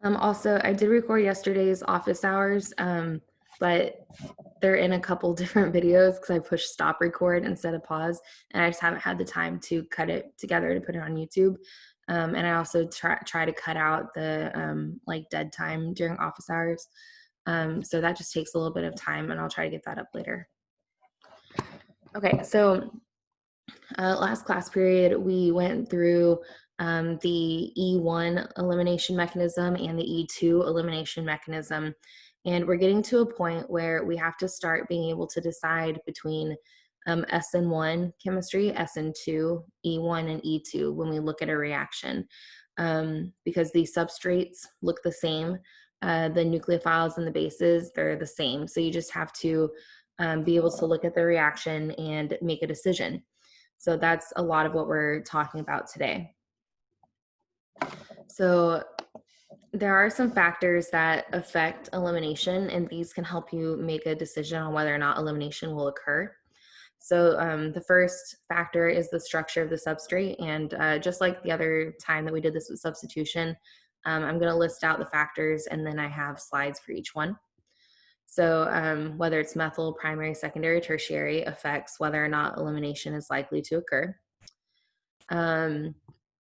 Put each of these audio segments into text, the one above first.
Also, I did record yesterday's office hours, but they're in a couple different videos because I pushed stop record instead of pause, and I just haven't had the time to cut it together to put it on YouTube. And I also try to cut out the like dead time during office hours. So that just takes a little bit of time, and I'll try to get that up later. Okay, so last class period, we went through the E1 elimination mechanism and the E2 elimination mechanism. And we're getting to a point where we have to start being able to decide between SN1 chemistry, SN2, E1, and E2 when we look at a reaction. Because the substrates look the same, the nucleophiles and the bases, they're the same. So you just have to be able to look at the reaction and make a decision. So that's a lot of what we're talking about today. So there are some factors that affect elimination, and these can help you make a decision on whether or not elimination will occur. So the first factor is the structure of the substrate, and just like the other time that we did this with substitution, I'm going to list out the factors, and then I have slides for each one. So whether it's methyl, primary, secondary, tertiary, affects whether or not elimination is likely to occur.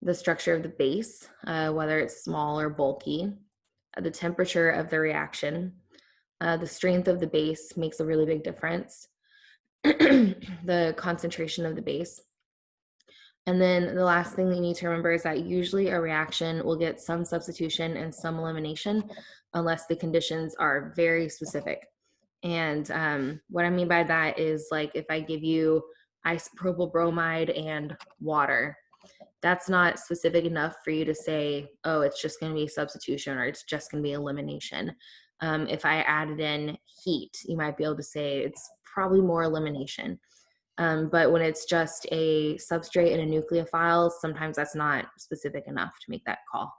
The structure of the base, whether it's small or bulky, the temperature of the reaction, the strength of the base makes a really big difference, the concentration of the base. And then the last thing that you need to remember is that usually a reaction will get some substitution and some elimination unless the conditions are very specific. And what I mean by that is, like, if I give you isopropyl bromide and water, that's not specific enough for you to say, oh, it's just going to be substitution or it's just going to be elimination. If I added in heat, you might be able to say it's probably more elimination. But when it's just a substrate and a nucleophile, sometimes that's not specific enough to make that call.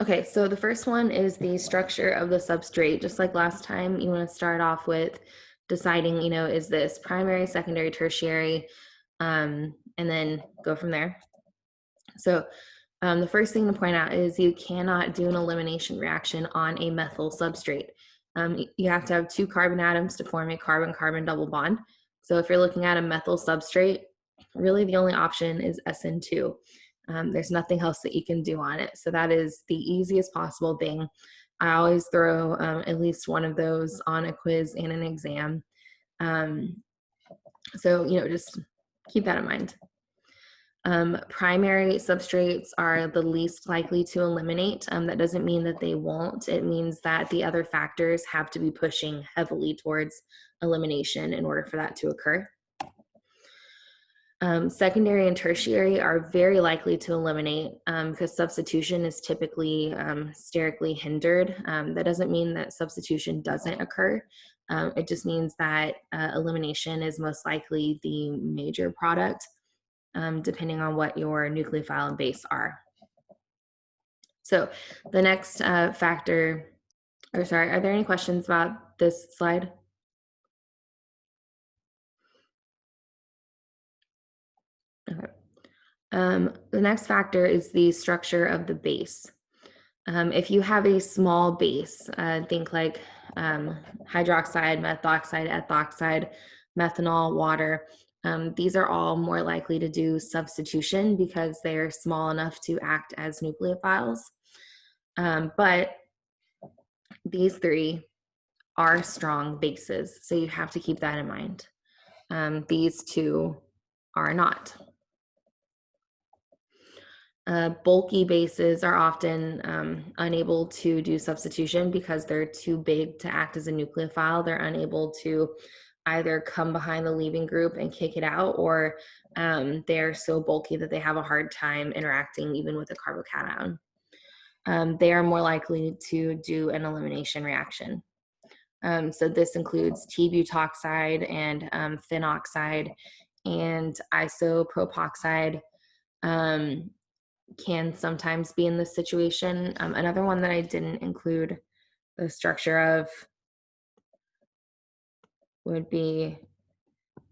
Okay, so the first one is the structure of the substrate. Just like last time, you want to start off with deciding, is this primary, secondary, tertiary, and then go from there. So the first thing to point out is you cannot do an elimination reaction on a methyl substrate. You have to have two carbon atoms to form a carbon-carbon double bond. So if you're looking at a methyl substrate, really the only option is SN2. There's nothing else that you can do on it. So that is the easiest possible thing. I always throw at least one of those on a quiz and an exam. So, just keep that in mind. Primary substrates are the least likely to eliminate. That doesn't mean that they won't. It means that the other factors have to be pushing heavily towards elimination in order for that to occur. Secondary and tertiary are very likely to eliminate because substitution is typically sterically hindered. That doesn't mean that substitution doesn't occur. It just means that elimination is most likely the major product, depending on what your nucleophile and base are. So the next factor, are there any questions about this slide? Okay. The next factor is the structure of the base. If you have a small base, think like hydroxide, methoxide, ethoxide, methanol, water, these are all more likely to do substitution because they're small enough to act as nucleophiles. But these three are strong bases, so you have to keep that in mind. These two are not. Bulky bases are often unable to do substitution because they're too big to act as a nucleophile. They're unable to either come behind the leaving group and kick it out, or they're so bulky that they have a hard time interacting even with a carbocation. They are more likely to do an elimination reaction. So this includes T-butoxide and phenoxide and isopropoxide. Can sometimes be in this situation. Another one that I didn't include the structure of would be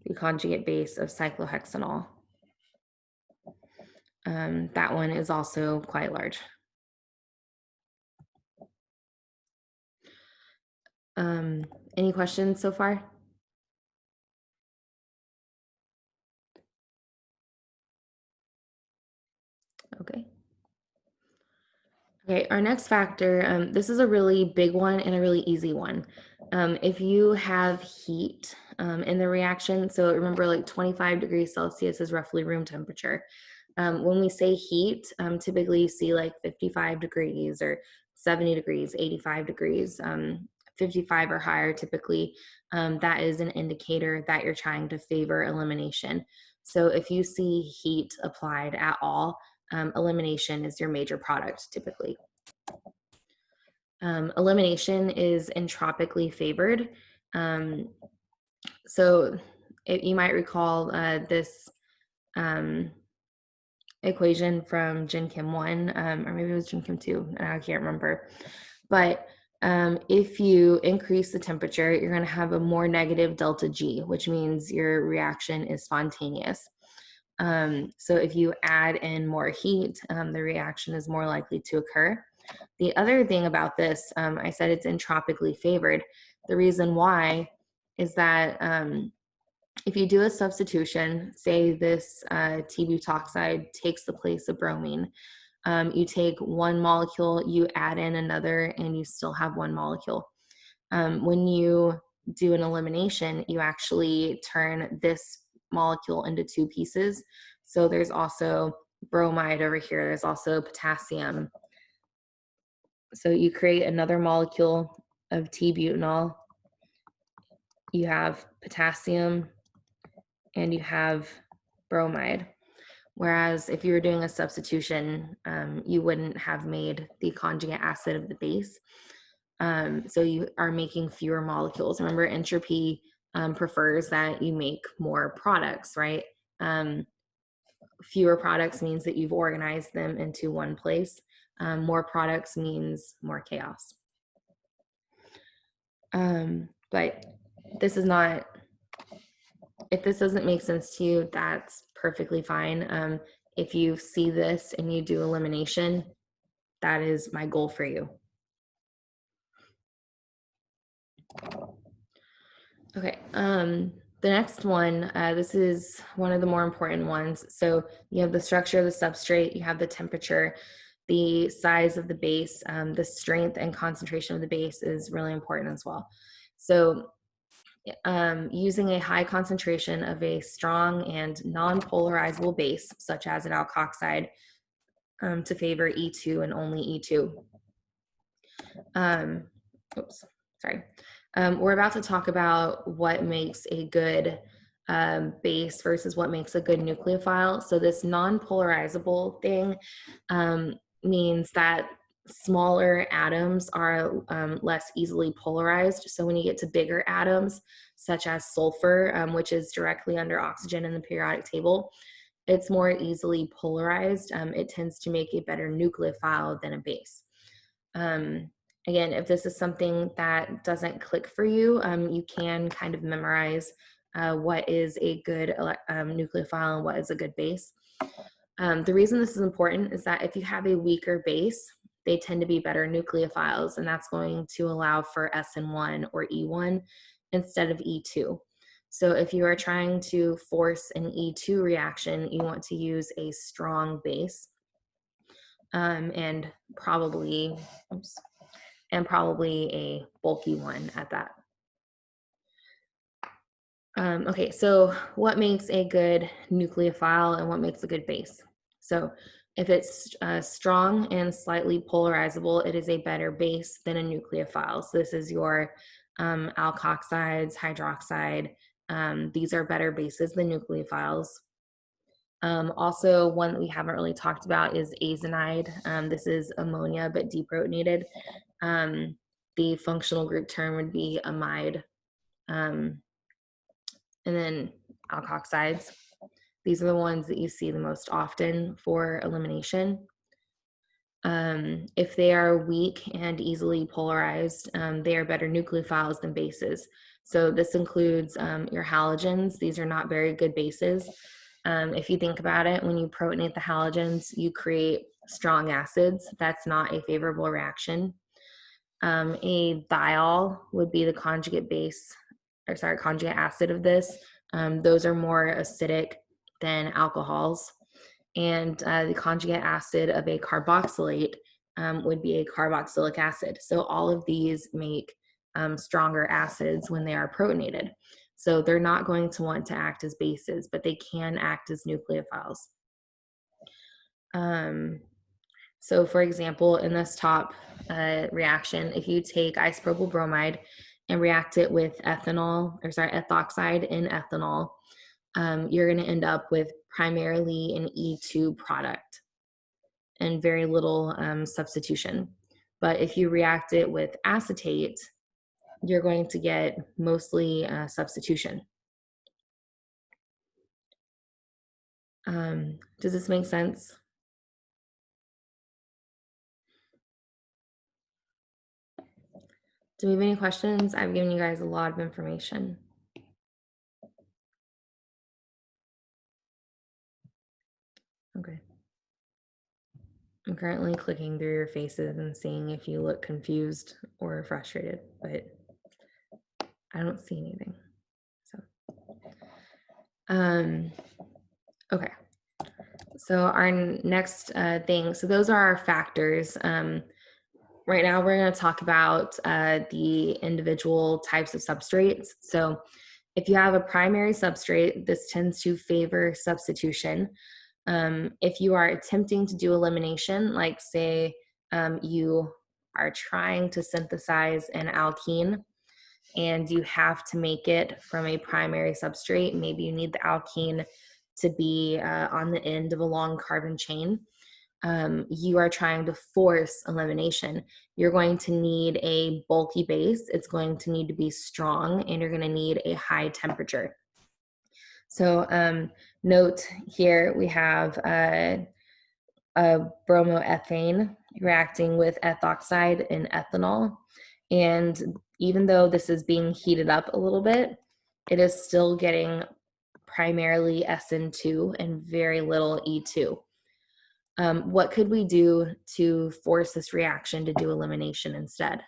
the conjugate base of cyclohexanol. That one is also quite large. Any questions so far? Okay. Okay, our next factor, this is a really big one and a really easy one. If you have heat in the reaction, so remember like 25 degrees Celsius is roughly room temperature. When we say heat, typically you see like 55 degrees or 70 degrees, 85 degrees, 55 or higher typically. That is an indicator that you're trying to favor elimination. So if you see heat applied at all, elimination is your major product typically. Elimination is entropically favored. So you might recall this equation from Gen Chem 1, or maybe it was Gen Chem 2, I can't remember. But if you increase the temperature, you're going to have a more negative delta G, which means your reaction is spontaneous. So if you add in more heat, the reaction is more likely to occur. The other thing about this, I said it's entropically favored. The reason why is that if you do a substitution, say this T-butoxide takes the place of bromine, you take one molecule, you add in another, and you still have one molecule. When you do an elimination, you actually turn this molecule into two pieces. So there's also bromide over here, there's also potassium. So you create another molecule of T-butanol, you have potassium, and you have bromide. Whereas if you were doing a substitution, you wouldn't have made the conjugate acid of the base. So you are making fewer molecules. Remember, entropy prefers that you make more products, right? Fewer products means that you've organized them into one place. More products means more chaos. But this is not, if this doesn't make sense to you, that's perfectly fine. If you see this and you do elimination, that is my goal for you. Okay, the next one, this is one of the more important ones. So you have the structure of the substrate, you have the temperature, the size of the base, the strength and concentration of the base is really important as well. So using a high concentration of a strong and non-polarizable base, such as an alkoxide, to favor E2 and only E2. Oops, sorry. We're about to talk about what makes a good base versus what makes a good nucleophile. So this non-polarizable thing means that smaller atoms are less easily polarized. So when you get to bigger atoms, such as sulfur, which is directly under oxygen in the periodic table, it's more easily polarized. It tends to make a better nucleophile than a base. Again, if this is something that doesn't click for you, you can kind of memorize what is a good nucleophile and what is a good base. The reason this is important is that if you have a weaker base, they tend to be better nucleophiles, and that's going to allow for SN1 or E1 instead of E2. So if you are trying to force an E2 reaction, you want to use a strong base and probably a bulky one at that. Okay, so what makes a good nucleophile and what makes a good base? So if it's strong and slightly polarizable, it is a better base than a nucleophile. So this is your alkoxides, hydroxide. These are better bases than nucleophiles. Also, one that we haven't really talked about is azonide. This is ammonia, but deprotonated. The functional group term would be amide. And then alkoxides. These are the ones that you see the most often for elimination. If they are weak and easily polarized, they are better nucleophiles than bases. So this includes your halogens. These are not very good bases. If you think about it, when you protonate the halogens, you create strong acids. That's not a favorable reaction. A thiol would be the conjugate conjugate acid of this. Those are more acidic than alcohols. And the conjugate acid of a carboxylate would be a carboxylic acid. So all of these make stronger acids when they are protonated. So they're not going to want to act as bases, but they can act as nucleophiles. So for example, in this top reaction, if you take isopropyl bromide and react it with ethoxide in ethanol, you're going to end up with primarily an E2 product and very little substitution. But if you react it with acetate, you're going to get mostly substitution. Does this make sense? Do we have any questions? I've given you guys a lot of information. Okay. I'm currently clicking through your faces and seeing if you look confused or frustrated, but I don't see anything. So, okay. So our next thing, so those are our factors. Right now we're going to talk about the individual types of substrates. So if you have a primary substrate, this tends to favor substitution. If you are attempting to do elimination, like say you are trying to synthesize an alkene and you have to make it from a primary substrate, maybe you need the alkene to be on the end of a long carbon chain. You are trying to force elimination. You're going to need a bulky base. It's going to need to be strong, and you're going to need a high temperature. So note here we have a bromoethane reacting with ethoxide in ethanol. And even though this is being heated up a little bit, it is still getting primarily SN2 and very little E2. What could we do to force this reaction to do elimination instead?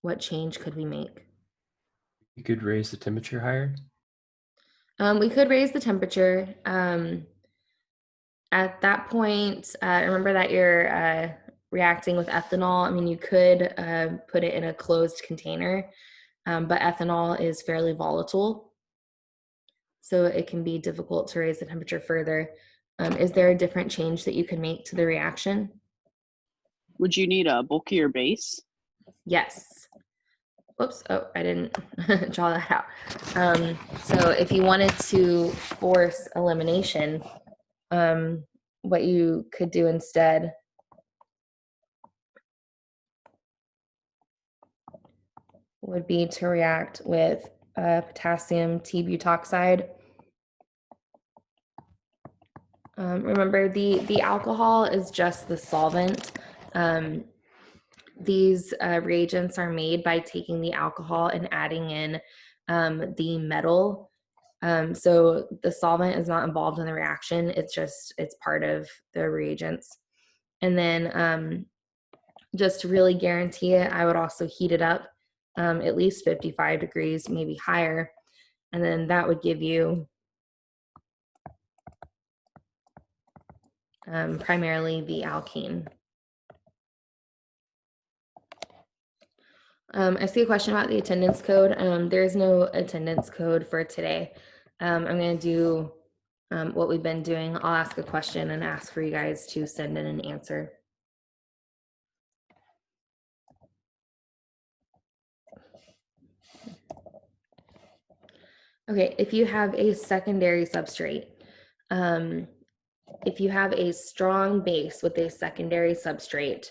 What change could we make? You could raise the temperature higher. We could raise the temperature. At that point, remember that you're reacting with ethanol. I mean, you could put it in a closed container, but ethanol is fairly volatile, so it can be difficult to raise the temperature further. Is there a different change that you can make to the reaction? Would you need a bulkier base? Yes. Whoops, oh, I didn't draw that out. So if you wanted to force elimination, what you could do instead would be to react with potassium T-butoxide. Remember, the alcohol is just the solvent. These reagents are made by taking the alcohol and adding in the metal. So the solvent is not involved in the reaction. It's part of the reagents. And then just to really guarantee it, I would also heat it up at least 55 degrees, maybe higher. And then that would give you primarily the alkene. I see a question about the attendance code. There is no attendance code for today. I'm going to do what we've been doing. I'll ask a question and ask for you guys to send in an answer. Okay, if you have a secondary substrate, if you have a strong base with a secondary substrate,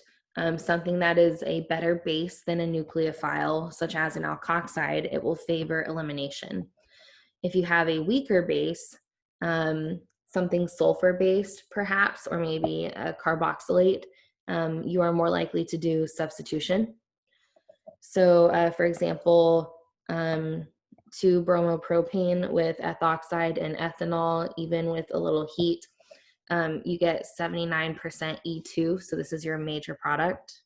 something that is a better base than a nucleophile, such as an alkoxide, it will favor elimination. If you have a weaker base, something sulfur-based perhaps, or maybe a carboxylate, you are more likely to do substitution. So for example, 2-bromopropane with ethoxide and ethanol, even with a little heat, you get 79% E2. So this is your major product.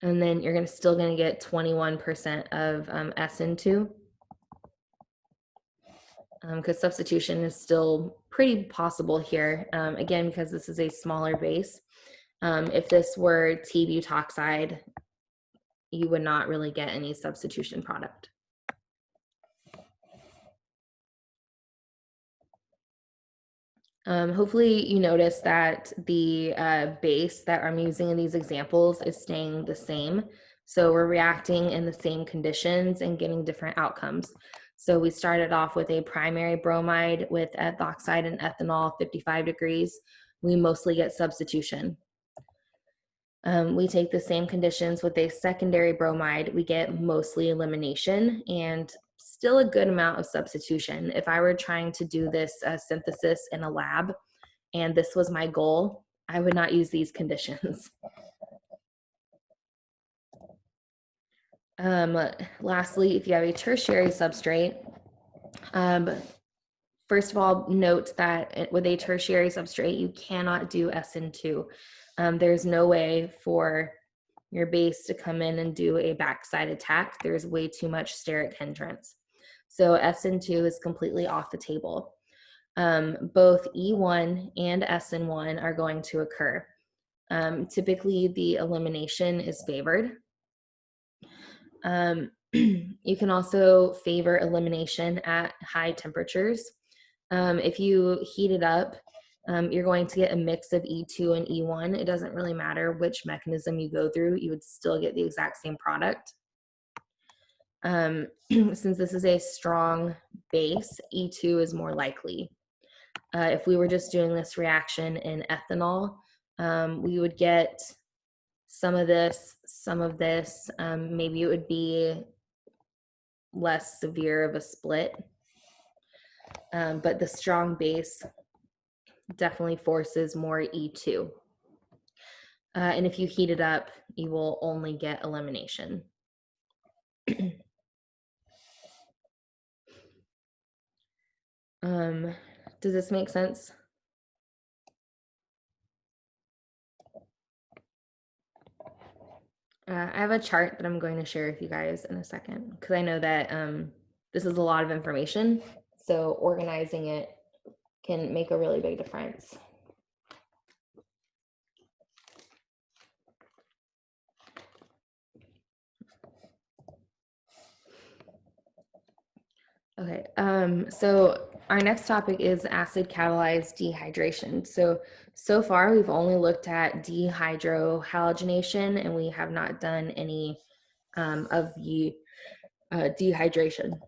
And then you're still going to get 21% of SN2, because substitution is still pretty possible here. Again, because this is a smaller base. If this were T-butoxide, you would not really get any substitution product. Hopefully you notice that the base that I'm using in these examples is staying the same. So we're reacting in the same conditions and getting different outcomes. So we started off with a primary bromide with ethoxide and ethanol, 55 degrees. We mostly get substitution. We take the same conditions with a secondary bromide. We get mostly elimination and still a good amount of substitution. If I were trying to do this synthesis in a lab and this was my goal, I would not use these conditions. Lastly, if you have a tertiary substrate, first of all, note that with a tertiary substrate, you cannot do SN2. There's no way for your base to come in and do a backside attack. There's way too much steric hindrance. So SN2 is completely off the table. Both E1 and SN1 are going to occur. Typically, the elimination is favored. You can also favor elimination at high temperatures. If you heat it up, you're going to get a mix of E2 and E1. It doesn't really matter which mechanism you go through, you would still get the exact same product. Since this is a strong base, E2 is more likely. If we were just doing this reaction in ethanol, we would get some of this, maybe it would be less severe of a split. But the strong base definitely forces more E2. And if you heat it up, you will only get elimination. Does this make sense? I have a chart that I'm going to share with you guys in a second, because I know that this is a lot of information, so organizing it can make a really big difference. Okay, so our next topic is acid catalyzed dehydration. So far we've only looked at dehydrohalogenation, and we have not done any of the dehydration.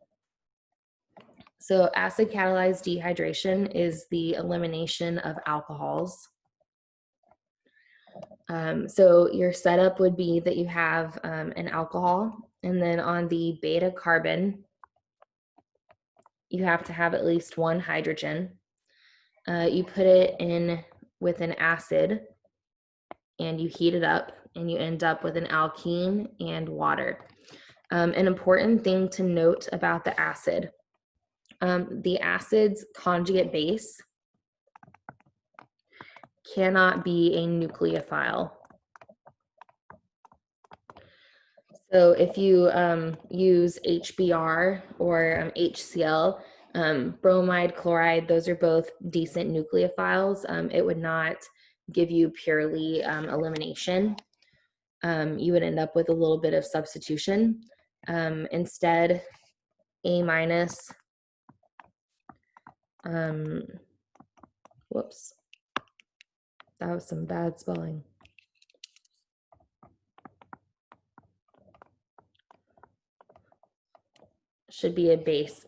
So acid catalyzed dehydration is the elimination of alcohols. So your setup would be that you have an alcohol, and then on the beta carbon, you have to have at least one hydrogen. You put it in with an acid and you heat it up, and you end up with an alkene and water. An important thing to note about the acid, the acid's conjugate base cannot be a nucleophile. So if you use HBr or HCl, bromide, chloride, those are both decent nucleophiles. It would not give you purely elimination. You would end up with a little bit of substitution. Instead, A minus, whoops, that was some bad spelling. Should be a base.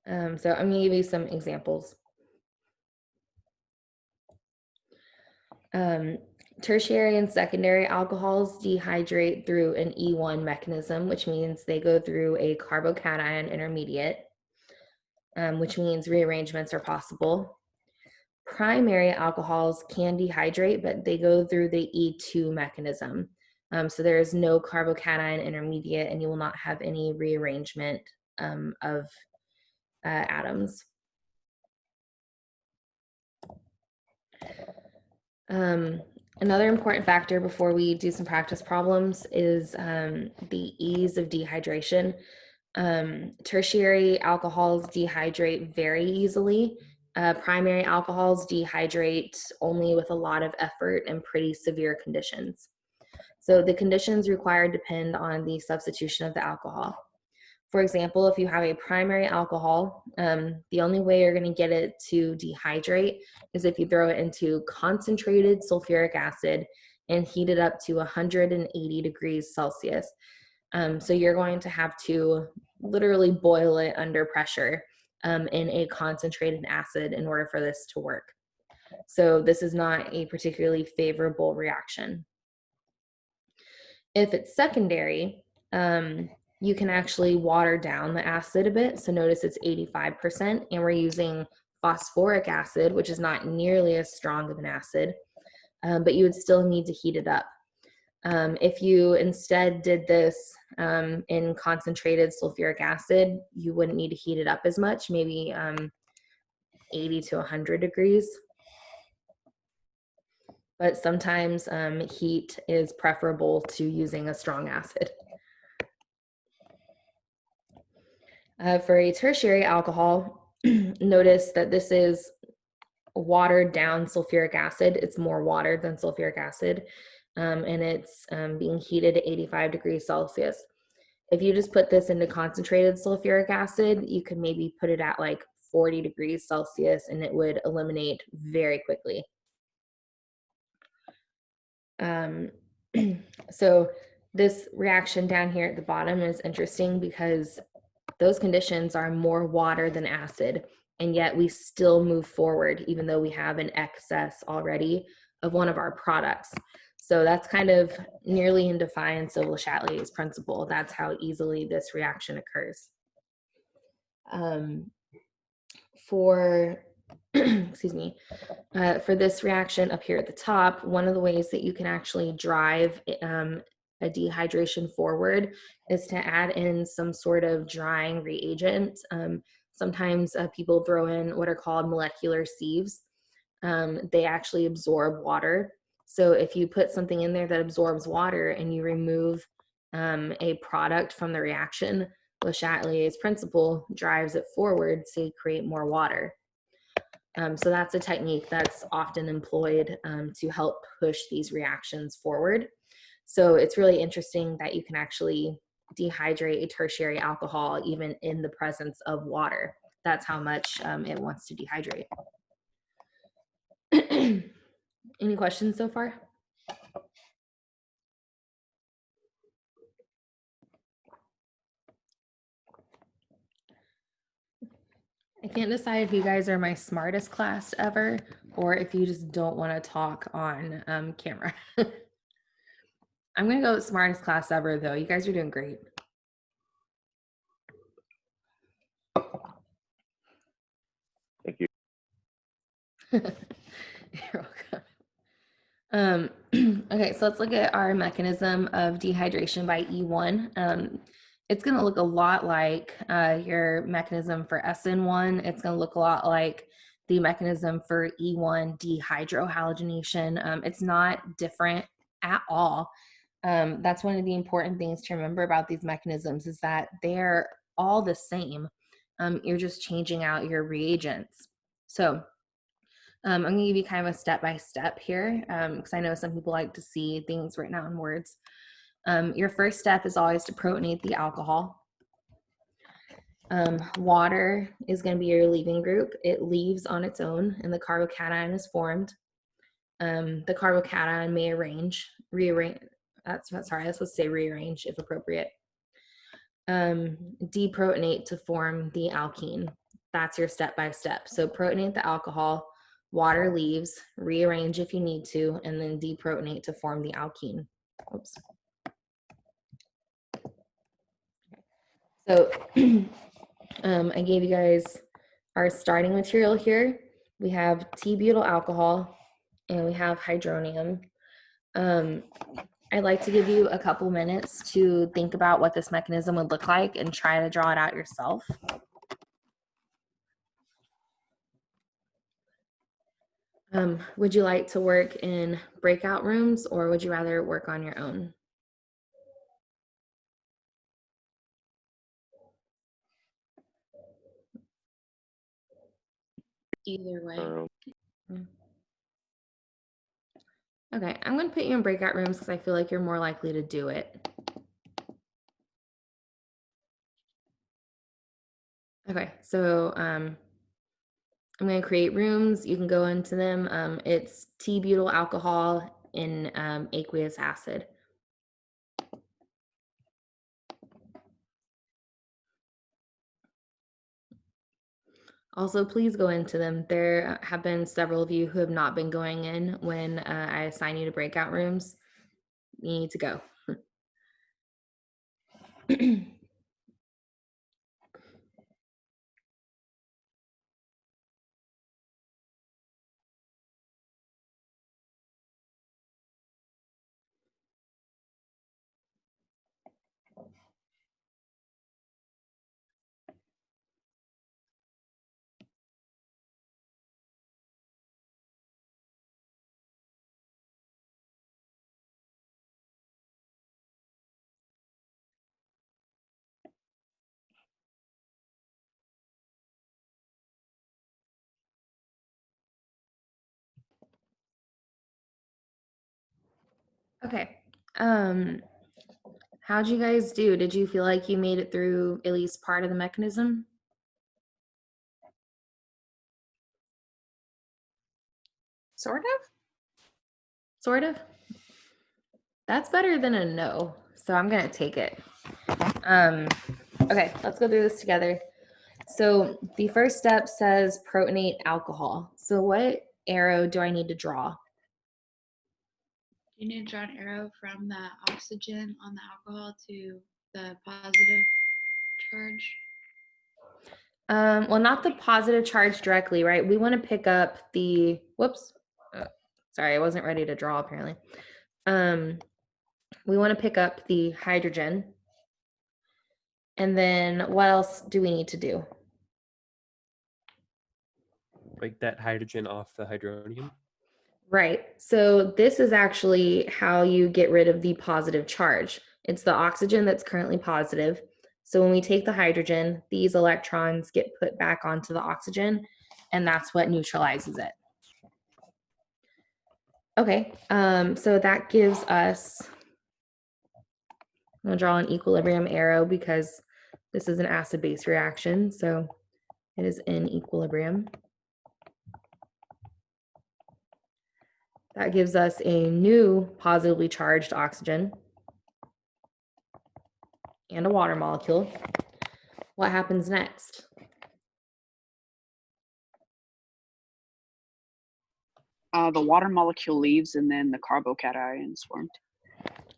So I'm going to give you some examples. Tertiary and secondary alcohols dehydrate through an E1 mechanism, which means they go through a carbocation intermediate, which means rearrangements are possible. Primary alcohols can dehydrate, but they go through the E2 mechanism. So there is no carbocation intermediate, and you will not have any rearrangement of atoms. Another important factor before we do some practice problems is the ease of dehydration. Tertiary alcohols dehydrate very easily. Primary alcohols dehydrate only with a lot of effort and pretty severe conditions. So the conditions required depend on the substitution of the alcohol. For example, if you have a primary alcohol, the only way you're going to get it to dehydrate is if you throw it into concentrated sulfuric acid and heat it up to 180 degrees Celsius. So you're going to have to literally boil it under pressure in a concentrated acid in order for this to work. So this is not a particularly favorable reaction. If it's secondary, you can actually water down the acid a bit. So notice it's 85%, and we're using phosphoric acid, which is not nearly as strong of an acid, but you would still need to heat it up. If you instead did this in concentrated sulfuric acid, you wouldn't need to heat it up as much, maybe 80 to 100 degrees. But sometimes heat is preferable to using a strong acid. For a tertiary alcohol, notice that this is watered down sulfuric acid. It's more water than sulfuric acid, and it's being heated at 85 degrees Celsius. If you just put this into concentrated sulfuric acid, you could maybe put it at like 40 degrees Celsius and it would eliminate very quickly. So this reaction down here at the bottom is interesting because those conditions are more water than acid, and yet we still move forward even though we have an excess already of one of our products. So that's kind of nearly in defiance of Le Chatelier's principle. That's how easily this reaction occurs. Excuse me, for this reaction up here at the top, one of the ways that you can actually drive a dehydration forward is to add in some sort of drying reagent. Sometimes people throw in what are called molecular sieves. They actually absorb water. So if you put something in there that absorbs water and you remove a product from the reaction, Le Chatelier's principle drives it forward to create more water. So that's a technique that's often employed to help push these reactions forward. So it's really interesting that you can actually dehydrate a tertiary alcohol even in the presence of water. That's how much it wants to dehydrate. Any questions so far? I can't decide if you guys are my smartest class ever or if you just don't want to talk on camera. I'm going to go with smartest class ever, though. You guys are doing great. Thank you. You're welcome. Okay, so let's look at our mechanism of dehydration by E1. It's going to look a lot like your mechanism for SN1. It's going to look a lot like the mechanism for E1 dehydrohalogenation. It's not different at all. That's one of the important things to remember about these mechanisms is that they're all the same. You're just changing out your reagents. So I'm going to give you kind of a step-by-step here because I know some people like to see things written out in words. Your first step is always to protonate the alcohol. Water is going to be your leaving group. It leaves on its own and the carbocation is formed. The carbocation may rearrange, that's supposed to say rearrange if appropriate. Deprotonate to form the alkene. That's your step-by-step. So protonate the alcohol, water leaves, rearrange if you need to, and then deprotonate to form the alkene. Oops. So I gave you guys our starting material here. We have T-butyl alcohol and we have hydronium. I'd like to give you a couple minutes to think about what this mechanism would look like and try to draw it out yourself. Would you like to work in breakout rooms or would you rather work on your own? Either way. Okay, I'm going to put you in breakout rooms because I feel like you're more likely to do it. Okay, so I'm going to create rooms. You can go into them. It's T-butyl alcohol in aqueous acid. Also, please go into them. There have been several of you who have not been going in when I assign you to breakout rooms. You need to go. Okay. How'd you guys do? Did you feel like you made it through at least part of the mechanism? Sort of. Sort of? That's better than a no, so I'm gonna take it. Okay, let's go through this together. So the first step says protonate alcohol. So what arrow do I need to draw? You need to draw an arrow from the oxygen on the alcohol to the positive charge. Well, not the positive charge directly, right? We want to pick up the, whoops, sorry, I wasn't ready to draw apparently. We want to pick up the hydrogen. And then what else do we need to do? Break that hydrogen off the hydronium. Right. So this is actually how you get rid of the positive charge. It's the oxygen that's currently positive. So when we take the hydrogen, these electrons get put back onto the oxygen, and that's what neutralizes it. Okay, so that gives us, I'm gonna draw an equilibrium arrow because this is an acid-base reaction, so it is in equilibrium. That gives us a new positively charged oxygen and a water molecule. What happens next? The water molecule leaves and then the carbocation is formed.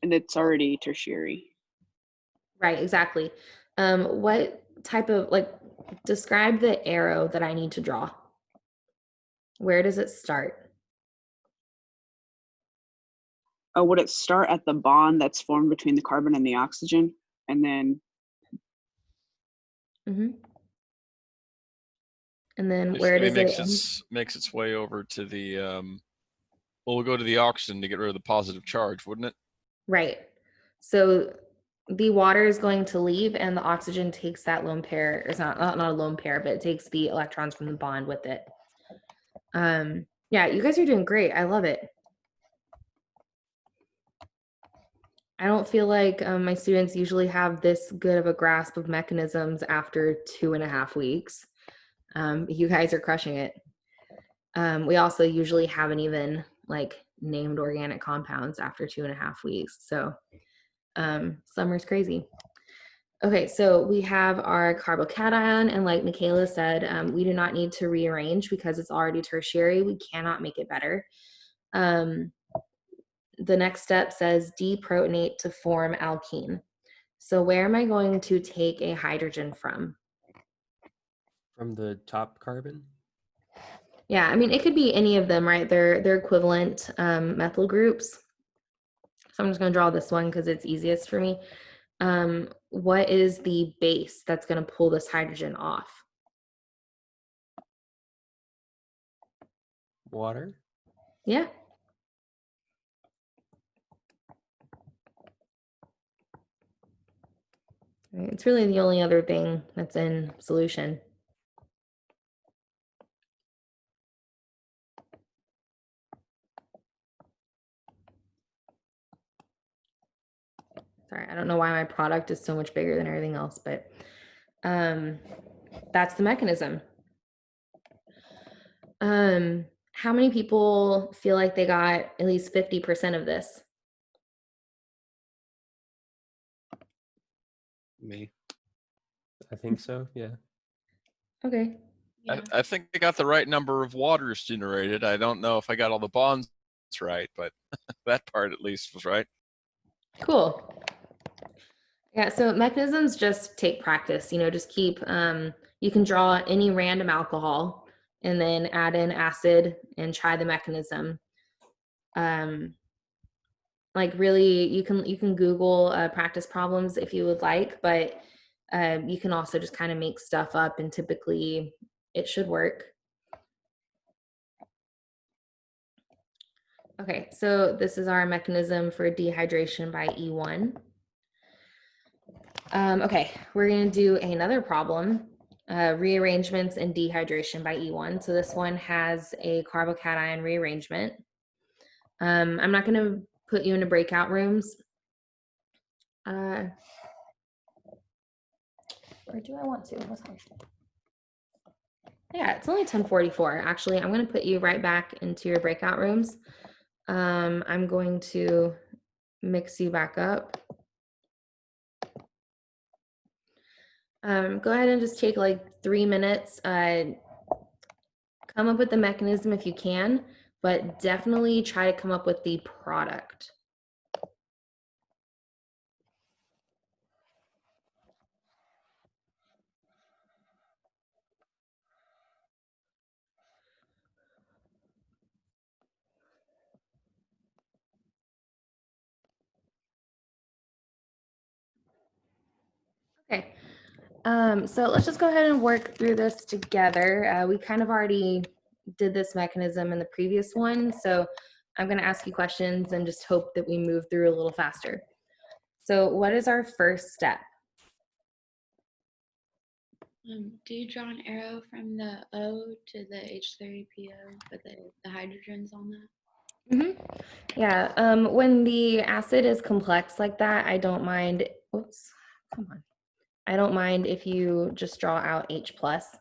And it's already tertiary. Right, exactly. What type of, like, describe the arrow that I need to draw. Where does it start? Would it start at the bond that's formed between the carbon and the oxygen? And then And then where does it end? Makes its way over to the well, we'll go to the oxygen to get rid of the positive charge, wouldn't it? Right. So the water is going to leave and the oxygen takes that lone pair. It's not a lone pair, but it takes the electrons from the bond with it. Yeah, you guys are doing great. I love it. I don't feel like my students usually have this good of a grasp of mechanisms after 2.5 weeks. You guys are crushing it. We also usually haven't even like named organic compounds after 2.5 weeks. So summer's crazy. Okay, so we have our carbocation, and like Michaela said, we do not need to rearrange because it's already tertiary. We cannot make it better. The next step says deprotonate to form alkene. So where am I going to take a hydrogen from? From the top carbon? Yeah, I mean, it could be any of them, right? They're equivalent methyl groups. So I'm just going to draw this one because it's easiest for me. What is the base that's going to pull this hydrogen off? Water? Yeah. Right, it's really the only other thing that's in solution. Sorry, I don't know why my product is so much bigger than everything else, but that's the mechanism. How many people feel like they got at least 50% of this? Me. I think so, yeah. Okay. Yeah. I think I got the right number of waters generated. I don't know if I got all the bonds right, but that part at least was right. Cool. Yeah, so mechanisms just take practice, just keep, you can draw any random alcohol and then add in acid and try the mechanism. Like really, you can Google practice problems if you would like, but you can also just kind of make stuff up and typically it should work. Okay, so this is our mechanism for dehydration by E1. Okay, we're going to do another problem, rearrangements and dehydration by E1. So this one has a carbocation rearrangement. I'm not going to put you into breakout rooms. Or do I want to? What time? Yeah, it's only 10:44. Actually, I'm going to put you right back into your breakout rooms. I'm going to mix you back up. Go ahead and just take like 3 minutes. Come up with the mechanism if you can, but definitely try to come up with the product. Okay, so let's just go ahead and work through this together. We kind of already did this mechanism in the previous one, so I'm going to ask you questions and just hope that we move through a little faster. So what is our first step? Do you draw an arrow from the O to the H3PO, but the hydrogen's on that? Mm-hmm. Yeah, when the acid is complex like that, I don't mind, oops, come on. I don't mind if you just draw out H plus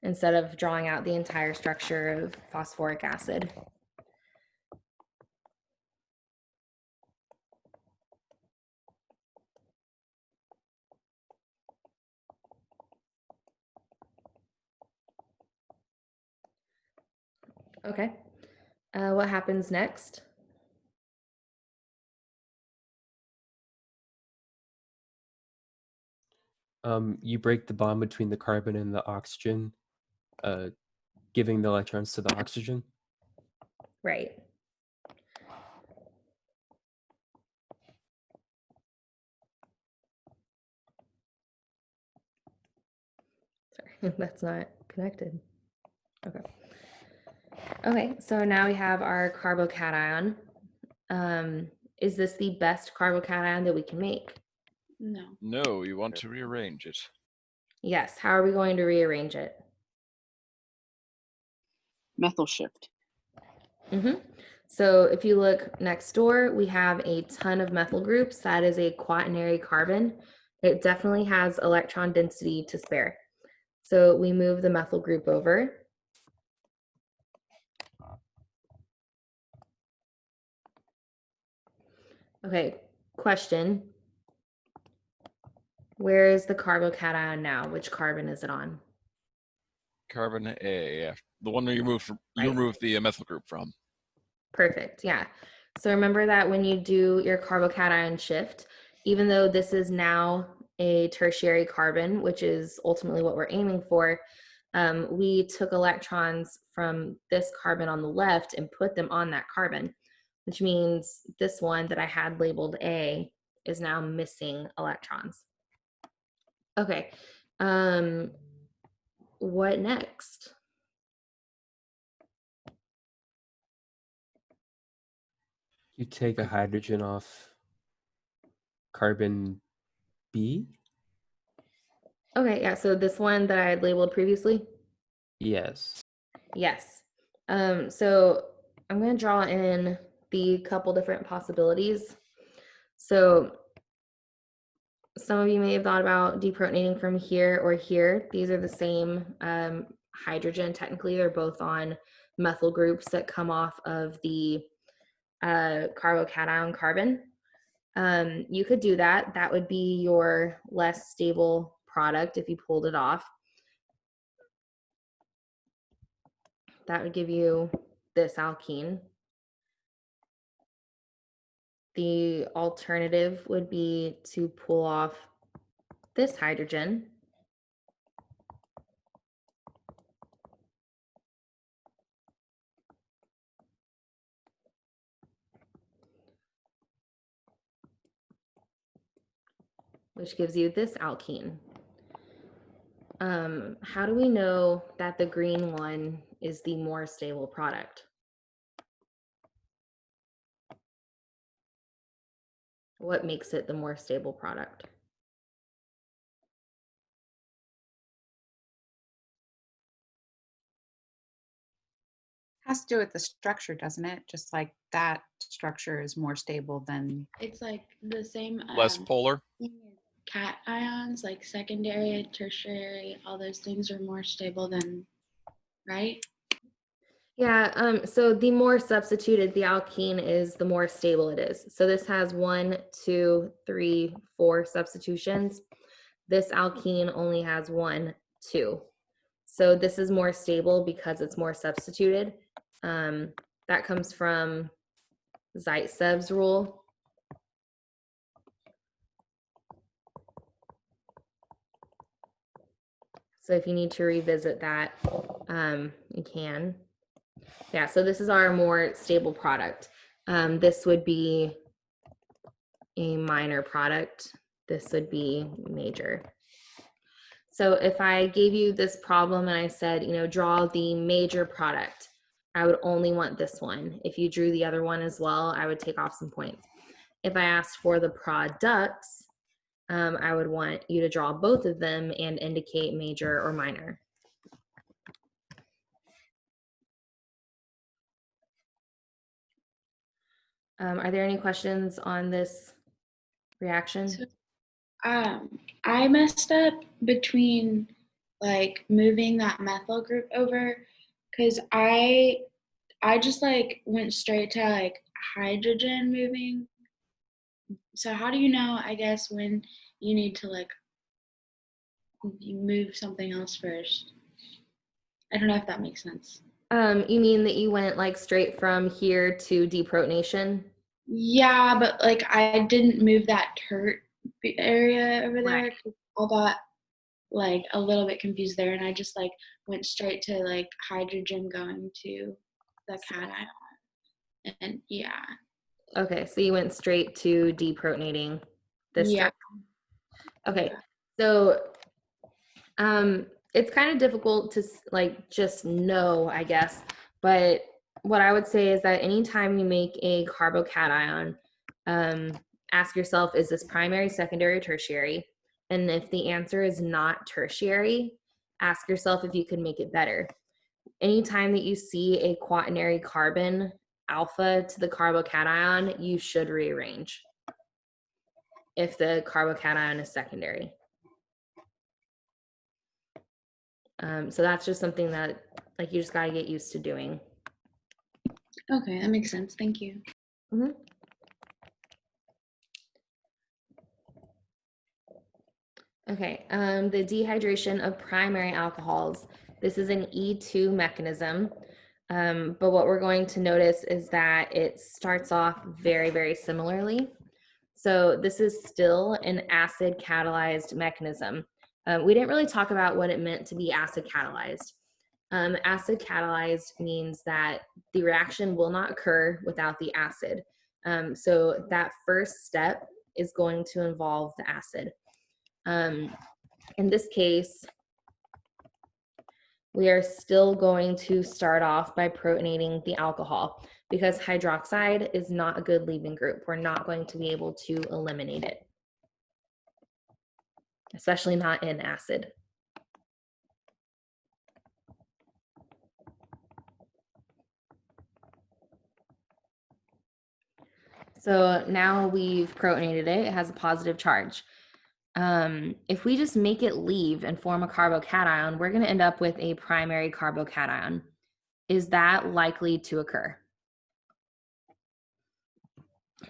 instead of drawing out the entire structure of phosphoric acid. Okay, what happens next? You break the bond between the carbon and the oxygen, giving the electrons to the oxygen. Right. Sorry, that's not connected. Okay. Okay, so now we have our carbocation. Is this the best carbocation that we can make? No. No, you want to rearrange it. Yes, how are we going to rearrange it? Methyl shift. Mm-hmm. So if you look next door, we have a ton of methyl groups. That is a quaternary carbon. It definitely has electron density to spare. So we move the methyl group over. Okay, question. Where is the carbocation now? Which carbon is it on? Carbon A, yeah. The one that you removed Right. removed the methyl group from. Perfect, yeah. So remember that when you do your carbocation shift, even though this is now a tertiary carbon, which is ultimately what we're aiming for, we took electrons from this carbon on the left and put them on that carbon. which means this one that I had labeled A is now missing electrons. Okay, what next? You take a hydrogen off carbon B? Okay, yeah, so this one that I had labeled previously? Yes. Yes. So I'm going to draw in the couple different possibilities. So some of you may have thought about deprotonating from here or here. These are the same hydrogen. Technically, they're both on methyl groups that come off of the carbocation carbon. You could do that. That would be your less stable product if you pulled it off. That would give you this alkene. The alternative would be to pull off this hydrogen. Which gives you this alkene. How do we know that the green one is the more stable product? What makes it the more stable product? Has to do with the structure, doesn't it? Just like that structure is more stable than. It's like the same. Less polar. Cat ions, like secondary, tertiary, all those things are more stable than, right? Yeah, so the more substituted the alkene is, the more stable it is. So this has 1, 2, 3, 4 substitutions. This alkene only has 1, 2. So this is more stable because it's more substituted. That comes from Zaitsev's rule. So if you need to revisit that, you can. Yeah, so this is our more stable product. This would be a minor product. This would be major. So if I gave you this problem and I said, draw the major product, I would only want this one. If you drew the other one as well, I would take off some points. If I asked for the products, I would want you to draw both of them and indicate major or minor. Are there any questions on this reaction? So, I messed up between like moving that methyl group over because I just like went straight to like hydrogen moving. So how do you know, I guess, when you need to like you move something else first? I don't know if that makes sense. You mean that you went like straight from here to deprotonation? Yeah, but like I didn't move that tert area over there. Right. 'Cause I got like a little bit confused there, and I just like went straight to like hydrogen going to the cation, and yeah. Okay, so you went straight to deprotonating this Yeah. structure. Okay, Yeah. so it's kind of difficult to like just know, I guess, but what I would say is that anytime you make a carbocation, ask yourself, is this primary, secondary, or tertiary? And if the answer is not tertiary, ask yourself if you could make it better. Anytime that you see a quaternary carbon alpha to the carbocation, you should rearrange if the carbocation is secondary. So that's just something that like you just got to get used to doing. Okay, that makes sense. Thank you. Mm-hmm. Okay, the dehydration of primary alcohols. This is an E2 mechanism, but what we're going to notice is that it starts off very, very similarly. So this is still an acid catalyzed mechanism. We didn't really talk about what it meant to be acid catalyzed. Acid catalyzed means that the reaction will not occur without the acid. So that first step is going to involve the acid. In this case, we are still going to start off by protonating the alcohol because hydroxide is not a good leaving group. We're not going to be able to eliminate it, especially not in acid. So now we've protonated it. It has a positive charge. If we just make it leave and form a carbocation, we're going to end up with a primary carbocation. Is that likely to occur?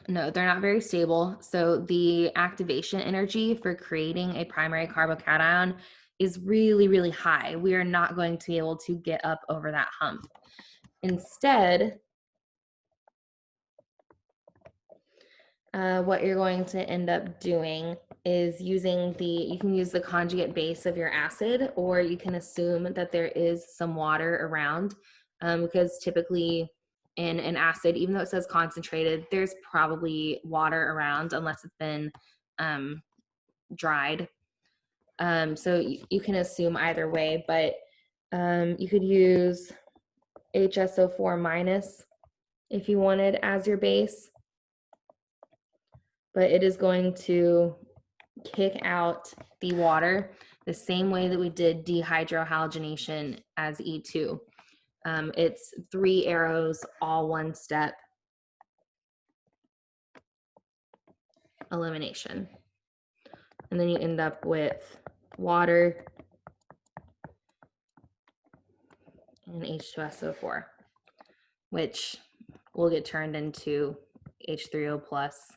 No, they're not very stable. So the activation energy for creating a primary carbocation is really, really high. We are not going to be able to get up over that hump. Instead, what you're going to end up doing is using you can use the conjugate base of your acid, or you can assume that there is some water around, because typically in an acid, even though it says concentrated, there's probably water around unless it's been dried. So you can assume either way, but you could use HSO4 minus if you wanted as your base. But it is going to kick out the water the same way that we did dehydrohalogenation as E2. It's 3 arrows, all one step elimination. And then you end up with water and H2SO4, which will get turned into H3O plus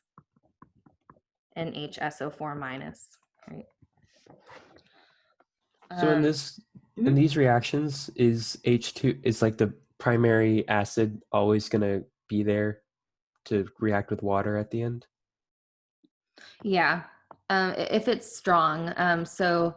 and HSO4 minus, right? So in these reactions, is H2 is like the primary acid always going to be there to react with water at the end? Yeah, if it's strong. So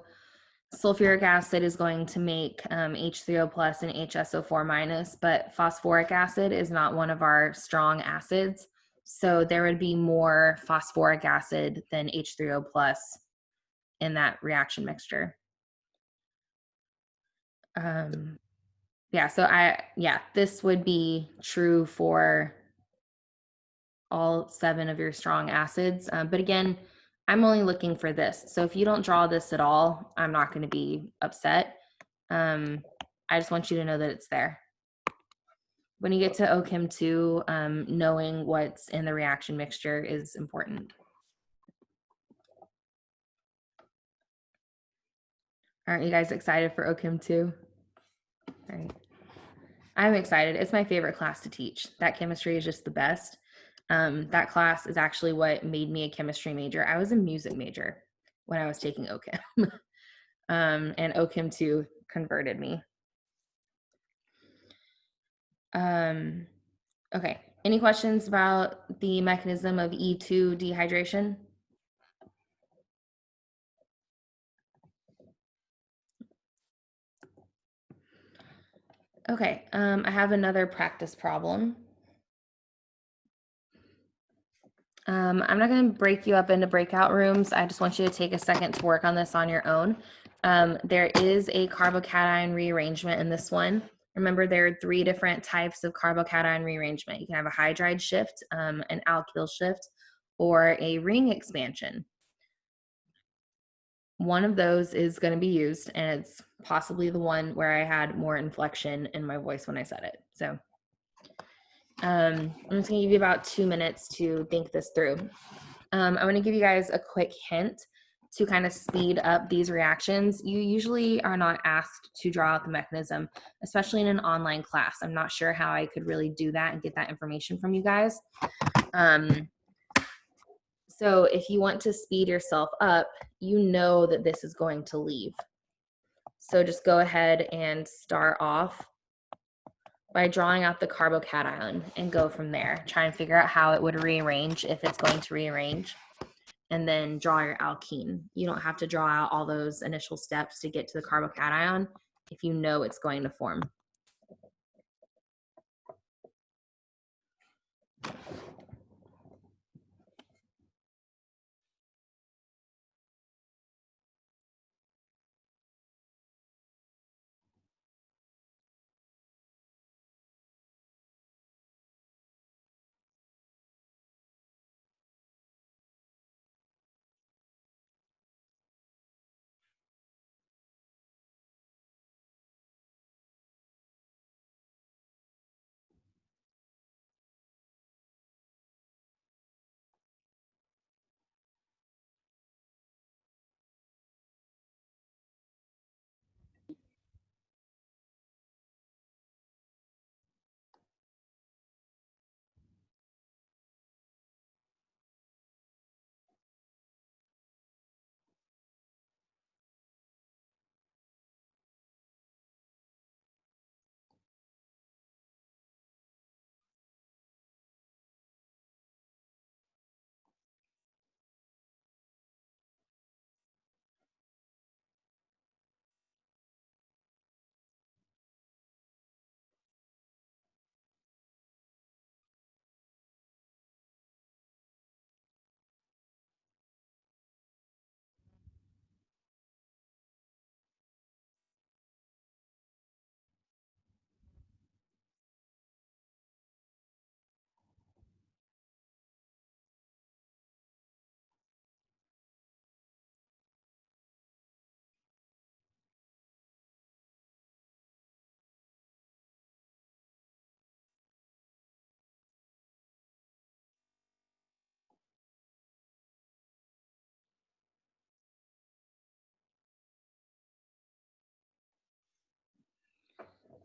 sulfuric acid is going to make H3O plus and HSO4 minus, but phosphoric acid is not one of our strong acids. So there would be more phosphoric acid than H3O plus in that reaction mixture. This would be true for all 7 of your strong acids. But again, I'm only looking for this. So if you don't draw this at all, I'm not going to be upset. I just want you to know that it's there. When you get to OChem 2, knowing what's in the reaction mixture is important. Aren't you guys excited for OChem 2? All right. I'm excited. It's my favorite class to teach. That chemistry is just the best. That class is actually what made me a chemistry major. I was a music major when I was taking OChem. And OChem 2 converted me. Okay, any questions about the mechanism of E2 dehydration? Okay, I have another practice problem. I'm not going to break you up into breakout rooms. I just want you to take a second to work on this on your own. There is a carbocation rearrangement in this one. Remember, there are 3 different types of carbocation rearrangement. You can have a hydride shift, an alkyl shift, or a ring expansion. One of those is going to be used, and it's possibly the one where I had more inflection in my voice when I said it. So I'm just going to give you about 2 minutes to think this through. I'm going to give you guys a quick hint to kind of speed up these reactions. You usually are not asked to draw out the mechanism, especially in an online class. I'm not sure how I could really do that and get that information from you guys. So if you want to speed yourself up, you know that this is going to leave. So just go ahead and start off by drawing out the carbocation and go from there. Try and figure out how it would rearrange if it's going to rearrange. And then draw your alkene. You don't have to draw out all those initial steps to get to the carbocation. if you know it's going to form.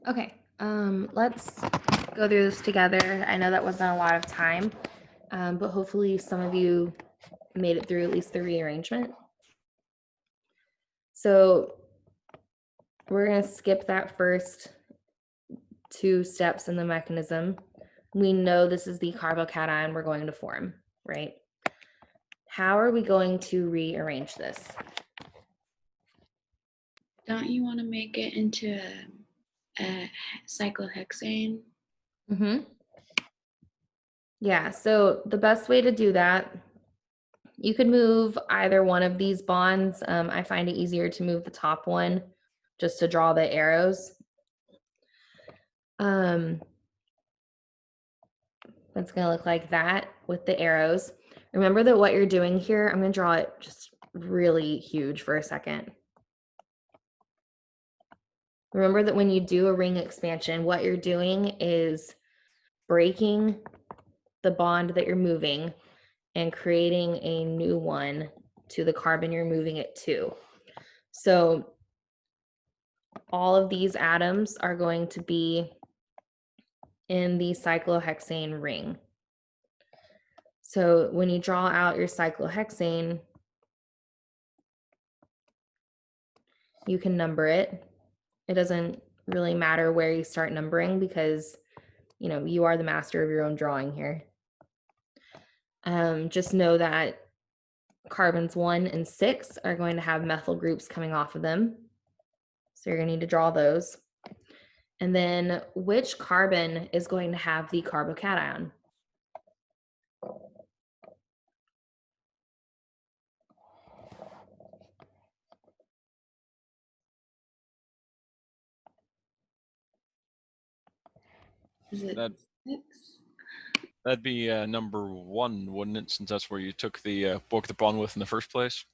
Okay, let's go through this together. I know that wasn't a lot of time, but hopefully some of you made it through at least the rearrangement. So we're going to skip that first 2 steps in the mechanism. We know this is the carbocation we're going to form, right? How are we going to rearrange this? Don't you want to make it into a cyclohexane? Mm-hmm. Yeah, so the best way to do that, you could move either one of these bonds. I find it easier to move the top one just to draw the arrows. That's going to look like that with the arrows. Remember that what you're doing here, I'm going to draw it just really huge for a second. Remember that when you do a ring expansion, what you're doing is breaking the bond that you're moving and creating a new one to the carbon you're moving it to. So all of these atoms are going to be in the cyclohexane ring. So when you draw out your cyclohexane, you can number it. It doesn't really matter where you start numbering because, you know, you are the master of your own drawing here. Just know that carbons 1 and 6 are going to have methyl groups coming off of them. So you're going to need to draw those. And then which carbon is going to have the carbocation? Is it That 6? That'd be number 1, wouldn't it? Since that's where you took the broke the bond with in the first place.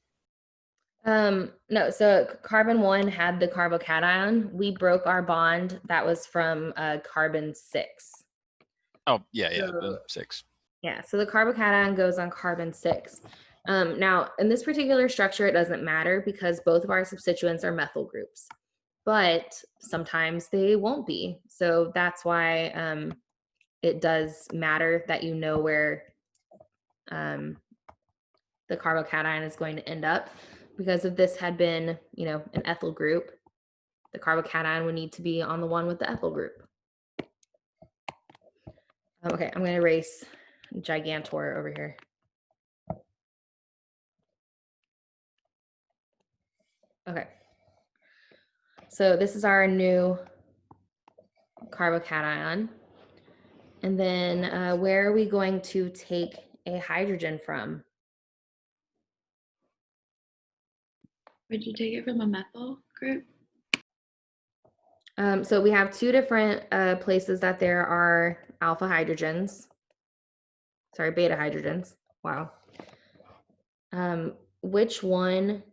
No, so carbon 1 had the carbocation. We broke our bond. That was from carbon 6. Oh, yeah, So, then 6. yeah, so the carbocation goes on carbon 6. Now, in this particular structure, it doesn't matter because both of our substituents are methyl groups, but sometimes they won't be. So that's why it does matter that you know where the carbocation is going to end up, because if this had been, you know, an ethyl group, the carbocation would need to be on the one with the ethyl group. Okay, I'm going to erase Gigantor over here. Okay. So this is our new carbocation. And then where are we going to take a hydrogen from? Would you take it from a methyl group? So we have two different places that there are alpha hydrogens. Sorry, beta hydrogens. Wow. Which one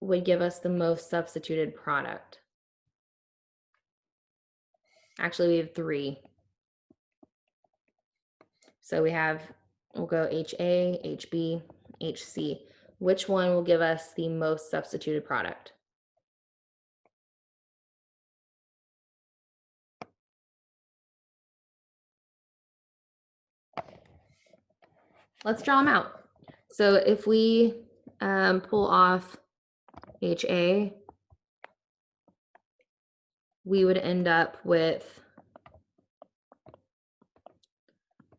would give us the most substituted product? Actually, we have three. So we'll go HA, HB, HC. Which one will give us the most substituted product? Let's draw them out. So if we pull off HA, we would end up with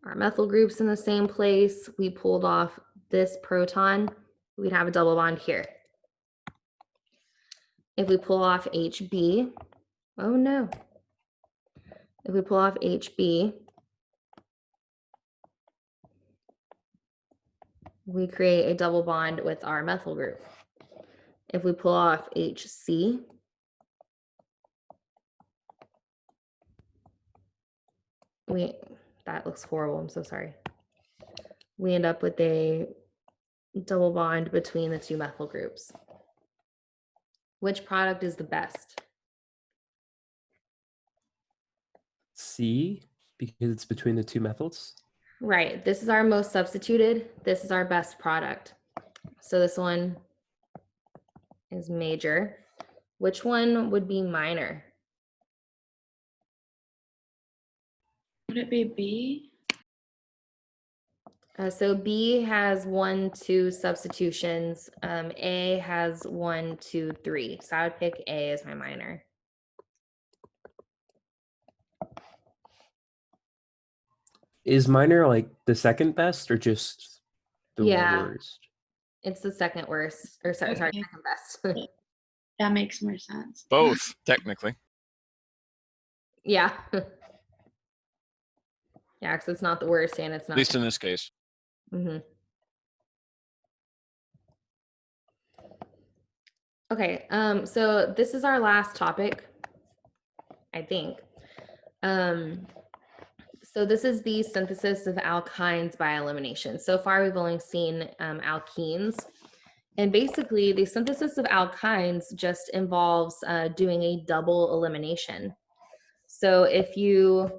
our methyl groups in the same place. We pulled off this proton, we'd have a double bond here. If we pull off HB, oh no. If we pull off HB, we create a double bond with our methyl group. If we pull off HC, that looks horrible, I'm so sorry. We end up with a double bond between the two methyl groups. Which product is the best? C, because it's between the two methyls. Right, this is our most substituted. This is our best product. So this one is major. Which one would be minor? Would it be B? So B has 1, 2 substitutions. A has 1, 2, 3. So I would pick A as my minor. Is minor like the second best or just the worst? It's the second worst, or sorry, Okay. second best. That makes more sense. Both, technically. Yeah. Yeah, because it's not the worst and it's not. At least in this case. Mm-hmm. Okay, so this is our last topic, I think. So this is the synthesis of alkynes by elimination. So far, we've only seen alkenes. And basically, the synthesis of alkynes just involves doing a double elimination. So if you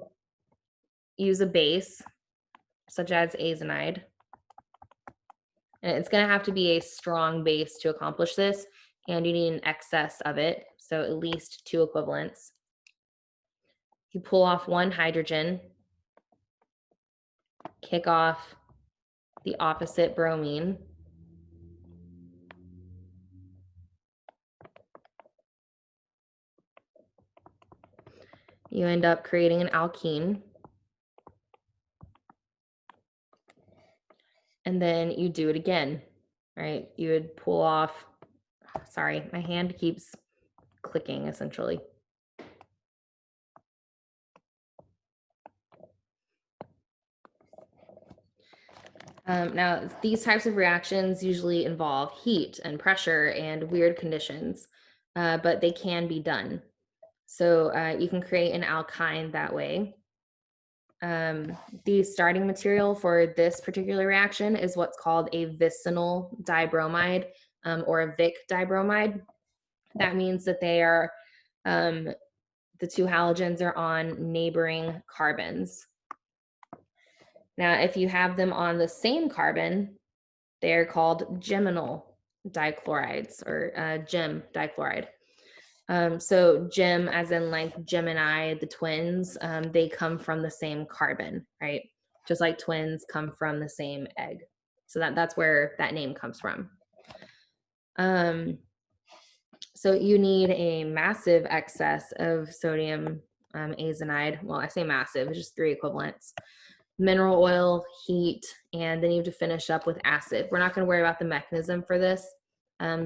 use a base, such as azonide, and it's going to have to be a strong base to accomplish this, and you need an excess of it, so at least 2 equivalents. You pull off 1 hydrogen, kick off the opposite bromine, you end up creating an alkene, and then you do it again, right? You would pull off, sorry, my hand keeps clicking essentially. Now, these types of reactions usually involve heat and pressure and weird conditions, but they can be done. So you can create an alkyne that way. The starting material for this particular reaction is what's called a vicinal dibromide or a Vic dibromide. That means that they are, the 2 halogens are on neighboring carbons. Now, if you have them on the same carbon, they're called geminal dichlorides or gem dichloride. So gem as in like Gemini, the twins, they come from the same carbon, right? Just like twins come from the same egg. So that's where that name comes from. So you need a massive excess of sodium azonide. Well, I say massive, it's just 3 equivalents. Mineral oil, heat, and then you have to finish up with acid. We're not going to worry about the mechanism for this.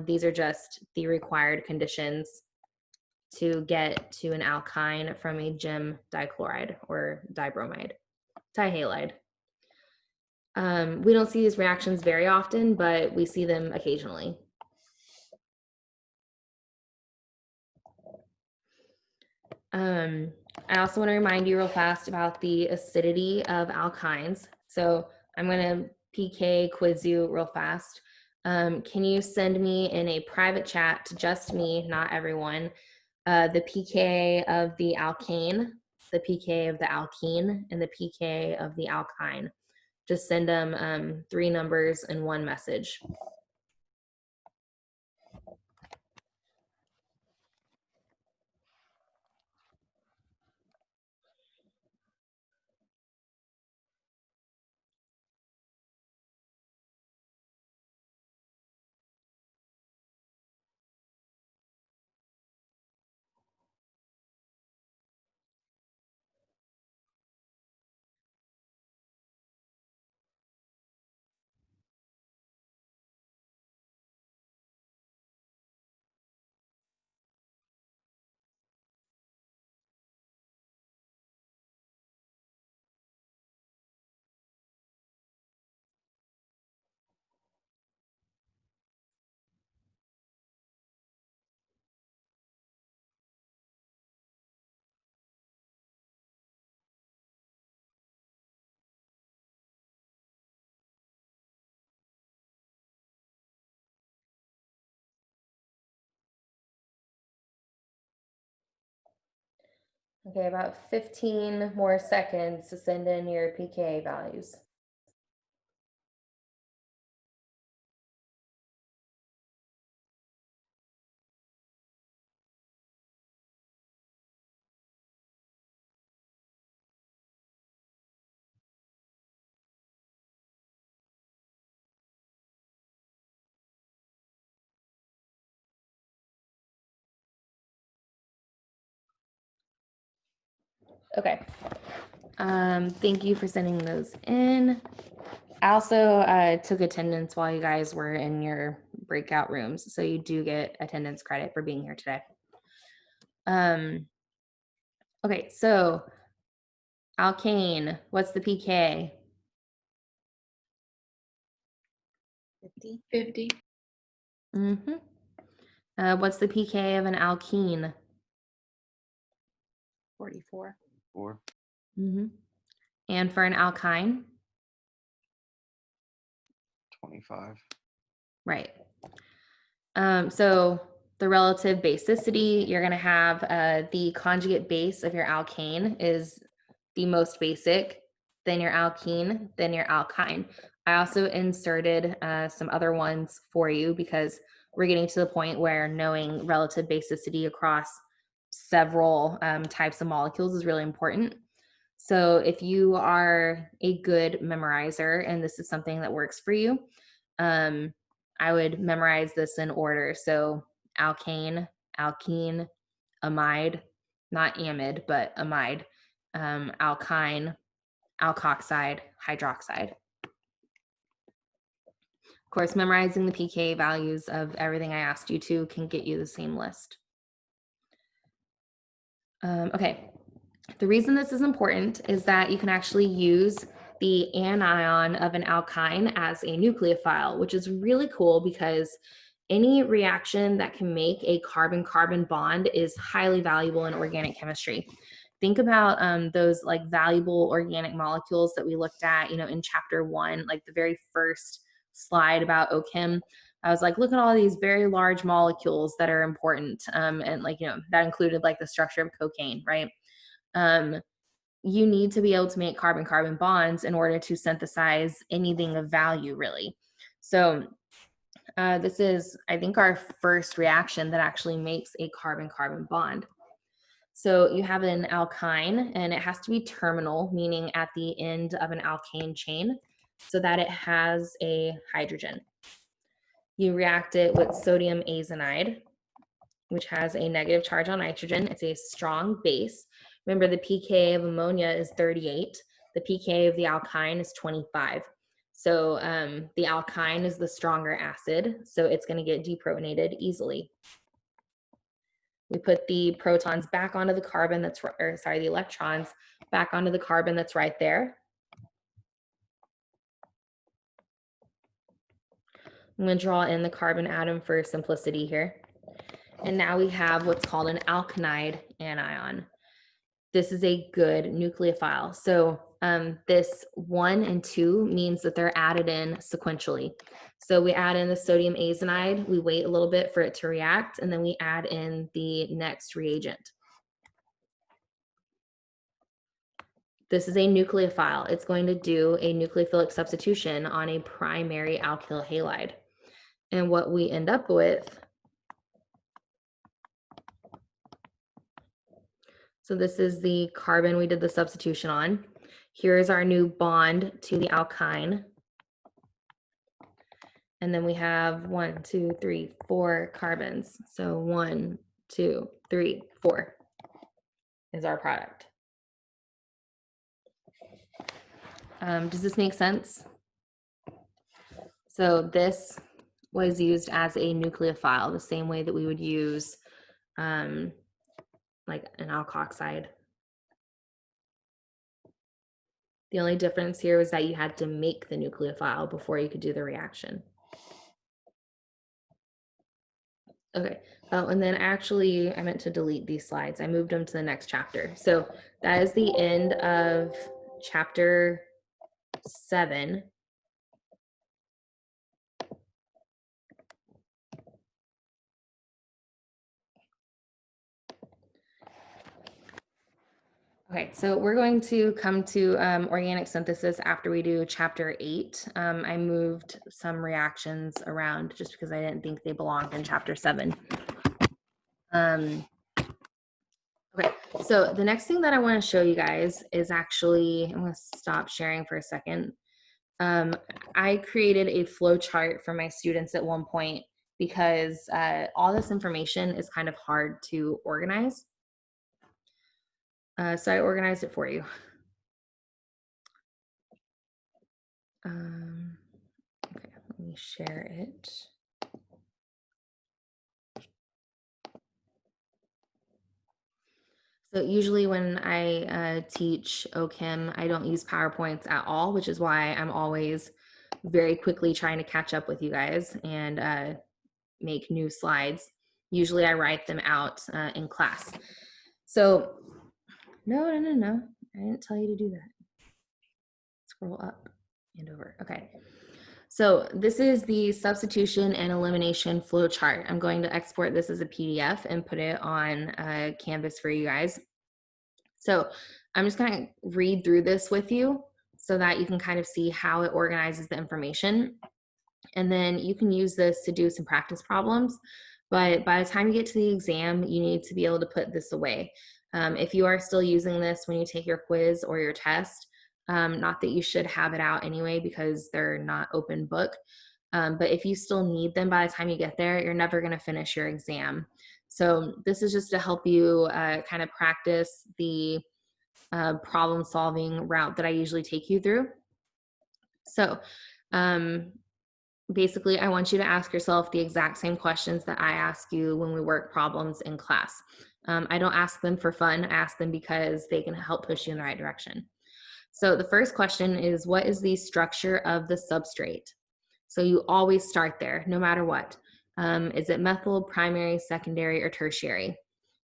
These are just the required conditions to get to an alkyne from a CHEM dichloride or dibromide, dihalide. We don't see these reactions very often, but we see them occasionally. I also want to remind you real fast about the acidity of alkynes. So I'm going to PK quiz you real fast. Can you send me in a private chat to just me, not everyone, the pK of the alkane, the pK of the alkene, and the pK of the alkyne? Just send them 3 numbers and 1 message. Okay, about 15 more seconds to send in your pK values. Okay. Thank you for sending those in. I also took attendance while you guys were in your breakout rooms, so you do get attendance credit for being here today. Okay, so alkane, what's the pK? 50. 50. What's the pK of an alkene? 44. 4. And for an alkyne? 25. Right. So the relative basicity, you're going to have the conjugate base of your alkane is the most basic, then your alkene, then your alkyne. I also inserted some other ones for you because we're getting to the point where knowing relative basicity across several types of molecules is really important. So if you are a good memorizer and this is something that works for you, I would memorize this in order. So alkane, alkene, amide, not amide, but amide, alkyne, alkoxide, hydroxide. Of course, memorizing the pK values of everything I asked you to can get you the same list. Okay, the reason this is important is that you can actually use the anion of an alkyne as a nucleophile, which is really cool because any reaction that can make a carbon-carbon bond is highly valuable in organic chemistry. Think about those like valuable organic molecules that we looked at, you know, in chapter 1, like the very first slide about CHEM. I was like, look at all these very large molecules that are important. And like, you know, that included like the structure of cocaine, right? You need to be able to make carbon-carbon bonds in order to synthesize anything of value, really. So this is, I think, our first reaction that actually makes a carbon-carbon bond. So you have an alkyne, and it has to be terminal, meaning at the end of an alkane chain, so that it has a hydrogen. You react it with sodium azonide, which has a negative charge on nitrogen. It's a strong base. Remember, the pK of ammonia is 38. The pK of the alkyne is 25. So the alkyne is the stronger acid, so it's going to get deprotonated easily. We put the protons back onto the carbon the electrons back onto the carbon that's right there. I'm going to draw in the carbon atom for simplicity here. And now we have what's called an alkynide anion. This is a good nucleophile. So this 1 and 2 means that they're added in sequentially. So we add in the sodium azonide, we wait a little bit for it to react, and then we add in the next reagent. This is a nucleophile. It's going to do a nucleophilic substitution on a primary alkyl halide. And what we end up with, so this is the carbon we did the substitution on. Here's our new bond to the alkyne. And then we have 1, 2, 3, 4 carbons. So 1, 2, 3, 4 is our product. Does this make sense? So this was used as a nucleophile, the same way that we would use like an alkoxide. The only difference here was that you had to make the nucleophile before you could do the reaction. Okay, oh, and then actually I meant to delete these slides. I moved them to the next chapter. So that is the end of chapter 7. Okay, so we're going to come to organic synthesis after we do chapter 8. I moved some reactions around just because I didn't think they belonged in chapter 7. Okay, so the next thing that I want to show you guys is actually, I'm going to stop sharing for a second. I created a flow chart for my students at one point because all this information is kind of hard to organize. So I organized it for you. Okay, let me share it. So usually when I teach OChem, I don't use PowerPoints at all, which is why I'm always very quickly trying to catch up with you guys and make new slides. Usually I write them out in class. So no, I didn't tell you to do that. Scroll up and over. Okay. So this is the substitution and elimination flow chart. I'm going to export this as a PDF and put it on Canvas for you guys. So I'm just going to read through this with you so that you can kind of see how it organizes the information. And then you can use this to do some practice problems. But by the time you get to the exam, you need to be able to put this away. If you are still using this when you take your quiz or your test, not that you should have it out anyway because they're not open book, but if you still need them by the time you get there, you're never going to finish your exam. So this is just to help you kind of practice the problem solving route that I usually take you through. So basically, I want you to ask yourself the exact same questions that I ask you when we work problems in class. I don't ask them for fun. I ask them because they can help push you in the right direction. So the first question is, what is the structure of the substrate? So you always start there, no matter what. Is it methyl, primary, secondary, or tertiary?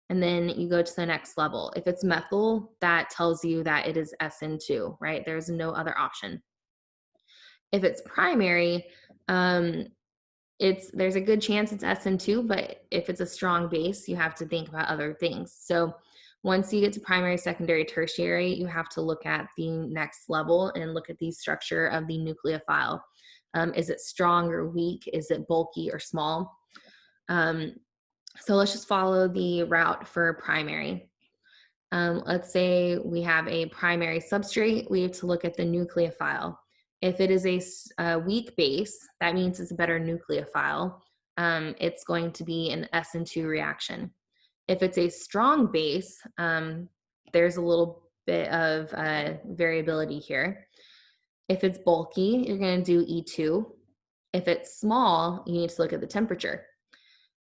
And then you go to the next level. If it's methyl, that tells you that it is SN2, right? There's no other option. If it's primary, there's a good chance it's SN2, but if it's a strong base, you have to think about other things. So once you get to primary, secondary, tertiary, you have to look at the next level and look at the structure of the nucleophile. Is it strong or weak? Is it bulky or small? So let's just follow the route for primary. Let's say we have a primary substrate. We have to look at the nucleophile. If it is a weak base, that means it's a better nucleophile. It's going to be an SN2 reaction. If it's a strong base, there's a little bit of variability here. If it's bulky, you're going to do E2. If it's small, you need to look at the temperature.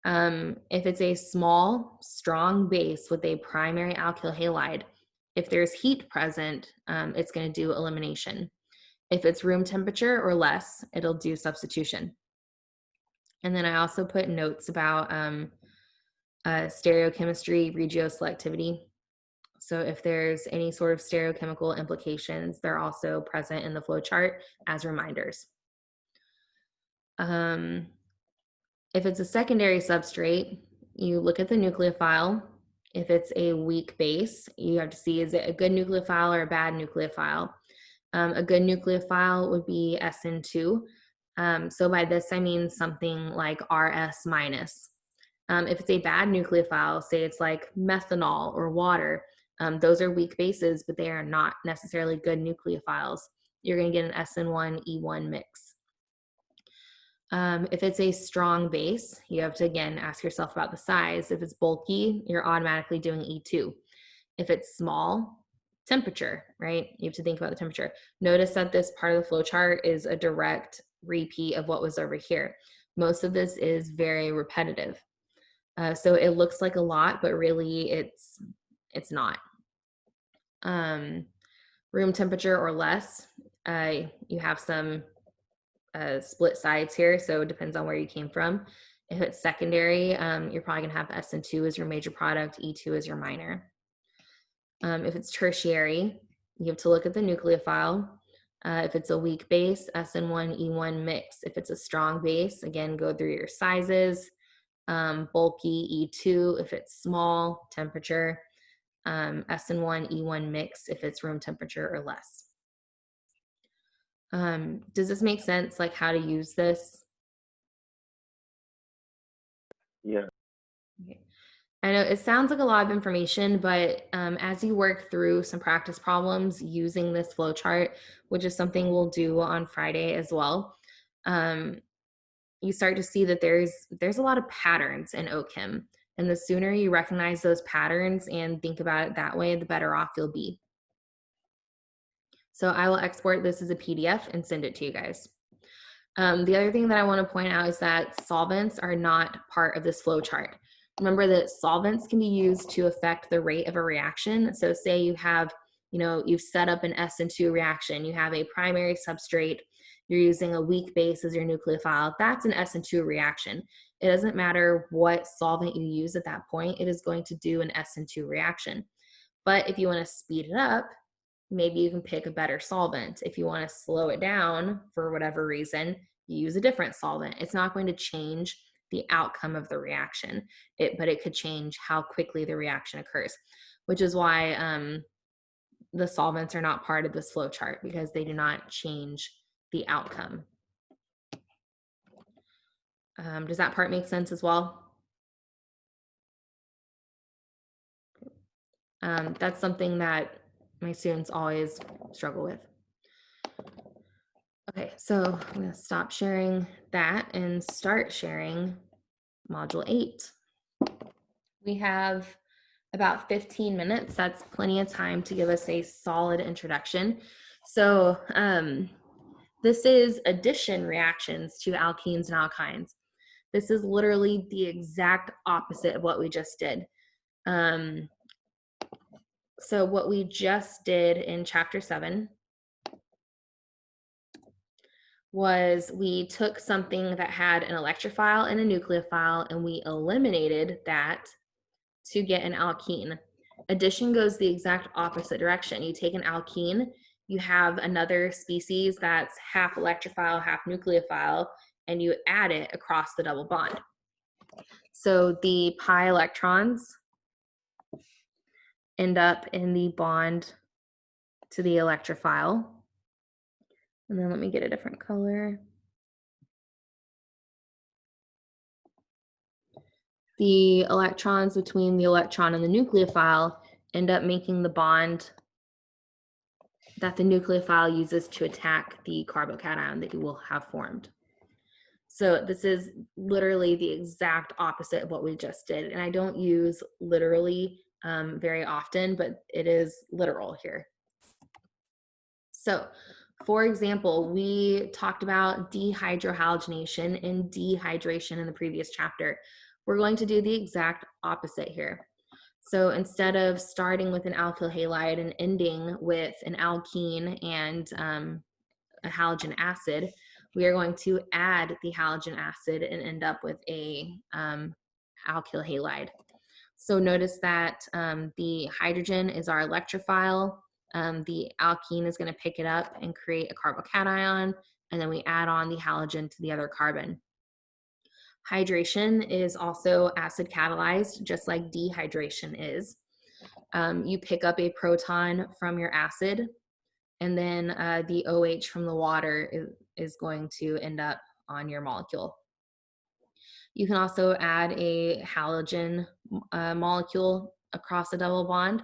If it's a small, strong base with a primary alkyl halide, if there's heat present, it's going to do elimination. If it's room temperature or less, it'll do substitution. And then I also put notes about stereochemistry, regioselectivity. So if there's any sort of stereochemical implications, they're also present in the flow chart as reminders. If it's a secondary substrate, you look at the nucleophile. If it's a weak base, you have to see, is it a good nucleophile or a bad nucleophile? A good nucleophile would be SN2. So by this, I mean something like RS minus. If it's a bad nucleophile, say it's like methanol or water, those are weak bases, but they are not necessarily good nucleophiles. You're going to get an SN1, E1 mix. If it's a strong base, you have to, again, ask yourself about the size. If it's bulky, you're automatically doing E2. If it's small, temperature, right? You have to think about the temperature. Notice that this part of the flow chart is a direct repeat of what was over here. Most of this is very repetitive. So it looks like a lot, but really it's not. Room temperature or less, you have some split sides here, so it depends on where you came from. If it's secondary, you're probably gonna have SN2 as your major product, E2 as your minor. If it's tertiary, you have to look at the nucleophile. If it's a weak base, SN1, E1 mix. If it's a strong base, again, go through your sizes. Bulky, E2. If it's small, temperature. SN1, E1 mix if it's room temperature or less. Does this make sense, like how to use this? Yeah. Okay. I know it sounds like a lot of information, but as you work through some practice problems using this flow chart, which is something we'll do on Friday as well, you start to see that there's a lot of patterns in OCHEM. And the sooner you recognize those patterns and think about it that way, the better off you'll be. So I will export this as a PDF and send it to you guys. The other thing that I want to point out is that solvents are not part of this flow chart. Remember that solvents can be used to affect the rate of a reaction. So say you have, you've set up an SN2 reaction, you have a primary substrate, you're using a weak base as your nucleophile, that's an SN2 reaction. It doesn't matter what solvent you use at that point, it is going to do an SN2 reaction. But if you want to speed it up, maybe you can pick a better solvent. If you want to slow it down for whatever reason, you use a different solvent. It's not going to change the outcome of the reaction, but it could change how quickly the reaction occurs, which is why the solvents are not part of this flow chart, because they do not change the outcome. Does that part make sense as well? That's something that my students always struggle with. Okay, so I'm going to stop sharing that and start sharing Module 8. We have about 15 minutes. That's plenty of time to give us a solid introduction. So this is addition reactions to alkenes and alkynes. This is literally the exact opposite of what we just did. So what we just did in Chapter 7 was we took something that had an electrophile and a nucleophile, and we eliminated that to get an alkene. Addition goes the exact opposite direction. You take an alkene, you have another species that's half electrophile, half nucleophile, and you add it across the double bond. So the pi electrons end up in the bond to the electrophile. And then let me get a different color. The electrons between the electron and the nucleophile end up making the bond that the nucleophile uses to attack the carbocation that you will have formed. So this is literally the exact opposite of what we just did. And I don't use literally very often, but it is literal here. So for example, we talked about dehydrohalogenation and dehydration in the previous chapter. We're going to do the exact opposite here. So instead of starting with an alkyl halide and ending with an alkene and a halogen acid, we are going to add the halogen acid and end up with a alkyl halide. So notice that the hydrogen is our electrophile. The alkene is going to pick it up and create a carbocation, and then we add on the halogen to the other carbon. Hydration is also acid catalyzed, just like dehydration is. You pick up a proton from your acid, and then the OH from the water is going to end up on your molecule. You can also add a halogen molecule across a double bond.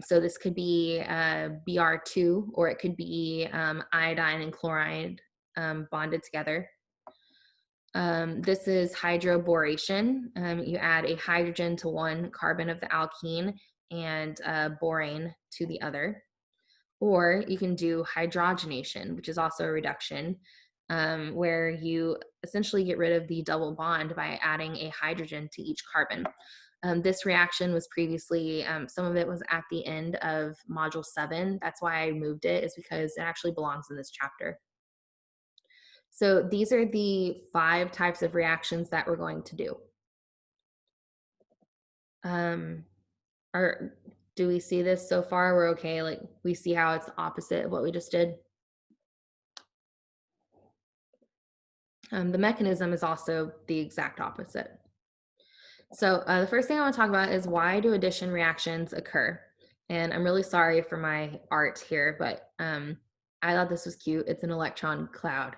So this could be Br2, or it could be iodine and chloride bonded together. This is hydroboration. You add a hydrogen to one carbon of the alkene and borane to the other. Or you can do hydrogenation, which is also a reduction, where you essentially get rid of the double bond by adding a hydrogen to each carbon. This reaction was previously, some of it was at the end of module 7. That's why I moved it, is because it actually belongs in this chapter. So these are the 5 types of reactions that we're going to do. Do we see this so far? We're okay, like we see how it's the opposite of what we just did. The mechanism is also the exact opposite. So the first thing I want to talk about is, why do addition reactions occur? And I'm really sorry for my art here, but I thought this was cute. It's an electron cloud,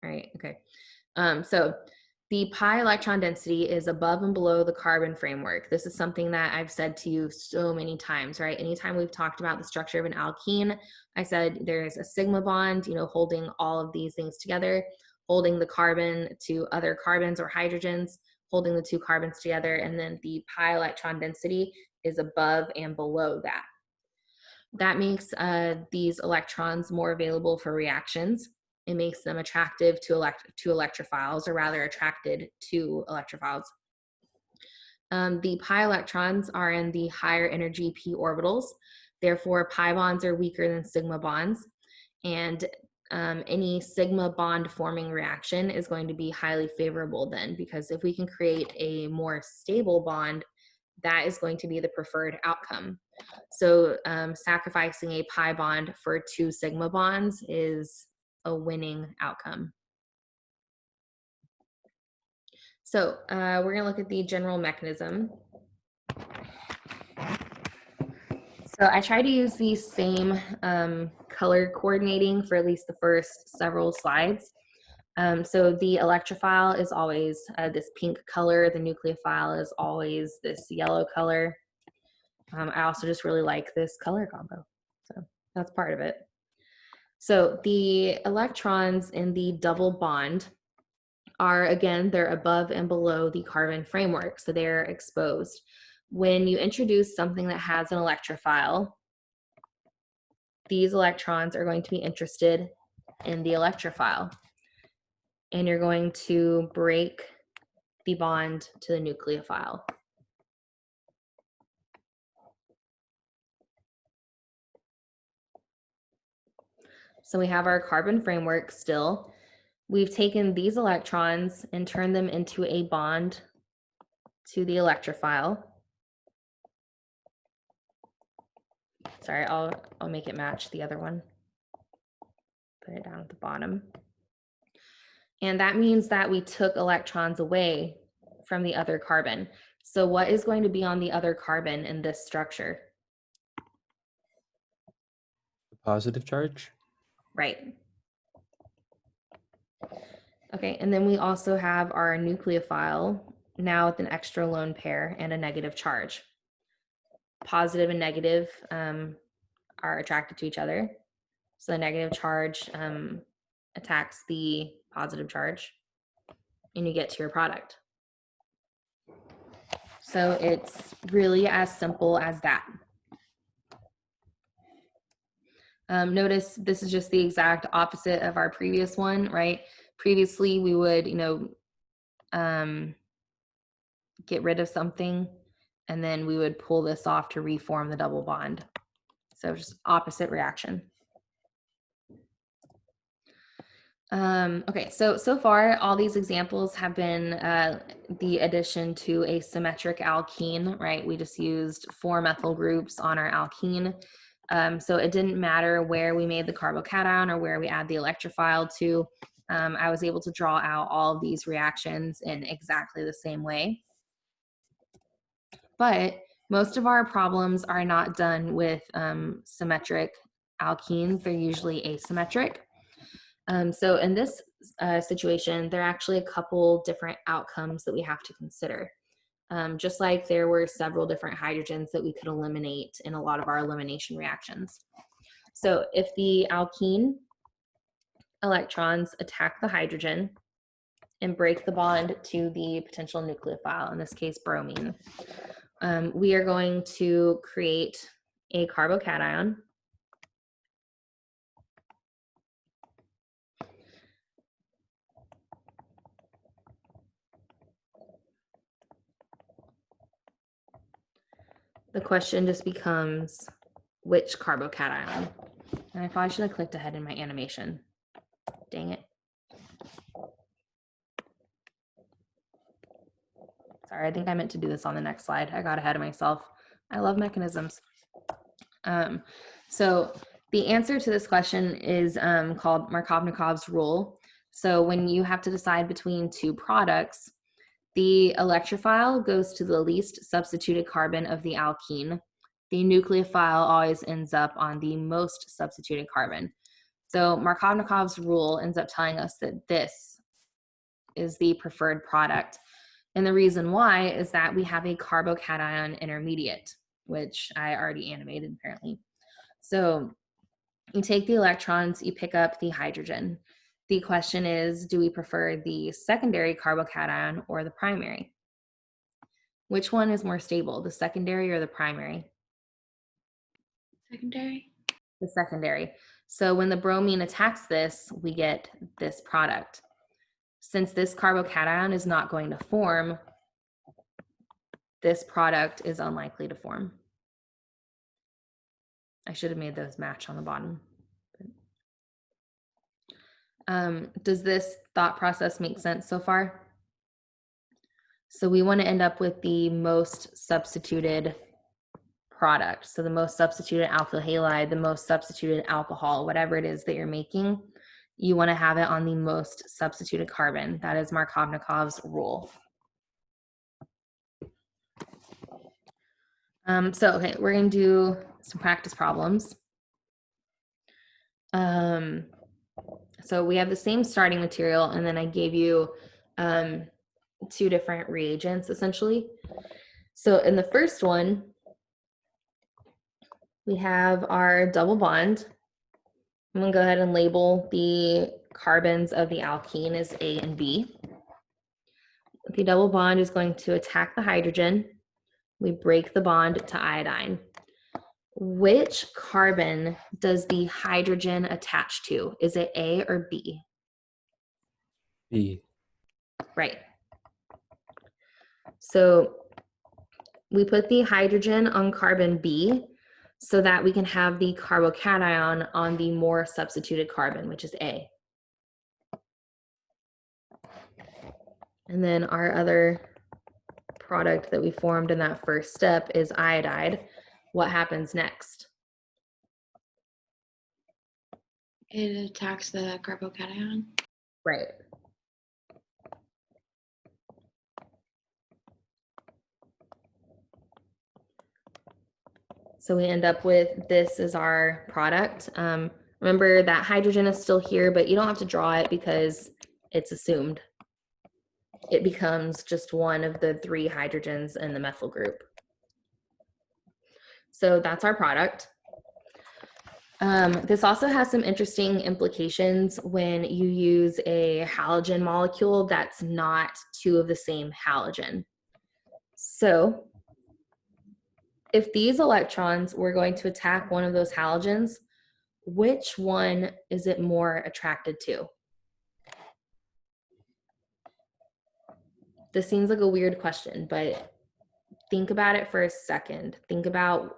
right? Okay. So the pi electron density is above and below the carbon framework. This is something that I've said to you so many times, right? Anytime we've talked about the structure of an alkene, I said there's a sigma bond, you know, holding all of these things together, holding the carbon to other carbons or hydrogens, holding the 2 carbons together, and then the pi electron density is above and below that. That makes these electrons more available for reactions. It makes them attractive to electrophiles, or rather attracted to electrophiles. The pi electrons are in the higher energy p orbitals. Therefore, pi bonds are weaker than sigma bonds. And any sigma bond forming reaction is going to be highly favorable then, because if we can create a more stable bond, that is going to be the preferred outcome. So sacrificing a pi bond for 2 sigma bonds is a winning outcome. So we're going to look at the general mechanism. So I try to use the same color coordinating for at least the first several slides. So the electrophile is always this pink color. The nucleophile is always this yellow color. I also just really like this color combo. So that's part of it. So the electrons in the double bond are, again, they're above and below the carbon framework, so they're exposed. When you introduce something that has an electrophile, these electrons are going to be interested in the electrophile, and you're going to break the bond to the nucleophile. So we have our carbon framework still. We've taken these electrons and turned them into a bond to the electrophile. Sorry, I'll make it match the other one. Put it down at the bottom. And that means that we took electrons away from the other carbon. So what is going to be on the other carbon in this structure? Positive charge. Right. Okay, and then we also have our nucleophile, now with an extra lone pair and a negative charge. Positive and negative are attracted to each other. So the negative charge attacks the positive charge, and you get to your product. So it's really as simple as that. Notice this is just the exact opposite of our previous one, right? Previously, we would, get rid of something, and then we would pull this off to reform the double bond. So just opposite reaction. Okay, so far all these examples have been the addition to a symmetric alkene, right? We just used 4 methyl groups on our alkene. So it didn't matter where we made the carbocation or where we add the electrophile to. I was able to draw out all of these reactions in exactly the same way. But most of our problems are not done with symmetric alkenes. They're usually asymmetric. So in this situation, there are actually a couple different outcomes that we have to consider. Just like there were several different hydrogens that we could eliminate in a lot of our elimination reactions. So if the alkene electrons attack the hydrogen and break the bond to the potential nucleophile, in this case bromine, we are going to create a carbocation. The question just becomes which carbocation. And I probably should have clicked ahead in my animation. Dang it. Sorry, I think I meant to do this on the next slide. I got ahead of myself. I love mechanisms. So the answer to this question is called Markovnikov's rule. So when you have to decide between 2 products, the electrophile goes to the least substituted carbon of the alkene. The nucleophile always ends up on the most substituted carbon. So Markovnikov's rule ends up telling us that this is the preferred product. And the reason why is that we have a carbocation intermediate, which I already animated apparently. So you take the electrons, you pick up the hydrogen. The question is, do we prefer the secondary carbocation or the primary? Which one is more stable, the secondary or the primary? Secondary. The secondary. So when the bromine attacks this, we get this product. Since this carbocation is not going to form, this product is unlikely to form. I should have made those match on the bottom. Does this thought process make sense so far? So we want to end up with the most substituted product. So the most substituted alkyl halide, the most substituted alcohol, whatever it is that you're making, you want to have it on the most substituted carbon. That is Markovnikov's rule. Okay, we're going to do some practice problems. So we have the same starting material, and then I gave you 2 different reagents, essentially. So in the first one, we have our double bond. I'm going to go ahead and label the carbons of the alkene as A and B. The double bond is going to attack the hydrogen. We break the bond to iodine. Which carbon does the hydrogen attach to? Is it A or B? B. Right. So we put the hydrogen on carbon B so that we can have the carbocation on the more substituted carbon, which is A. And then our other product that we formed in that first step is iodide. What happens next? It attacks the carbocation. Right. So we end up with this as our product. Remember that hydrogen is still here, but you don't have to draw it because it's assumed. It becomes just one of the 3 hydrogens in the methyl group. So that's our product. This also has some interesting implications when you use a halogen molecule that's not 2 of the same halogen. So if these electrons were going to attack one of those halogens, which one is it more attracted to? this seems like a weird question, but think about it for a second. Think about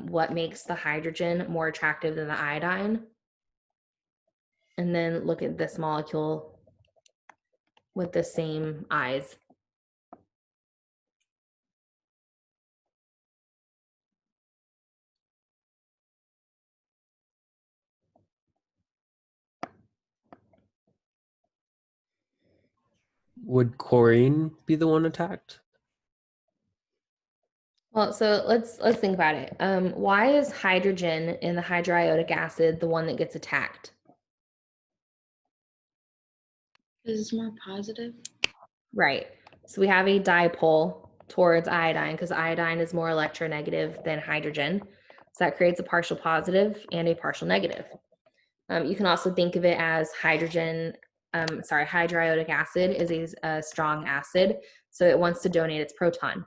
what makes the hydrogen more attractive than the iodine. And then look at this molecule with the same eyes. Would chlorine be the one attacked? Well, so let's think about it. Why is hydrogen in the hydroiodic acid the one that gets attacked? Because it's more positive. Right. So we have a dipole towards iodine because iodine is more electronegative than hydrogen. So that creates a partial positive and a partial negative. You can also think of it as hydroiodic acid is a strong acid, so it wants to donate its proton.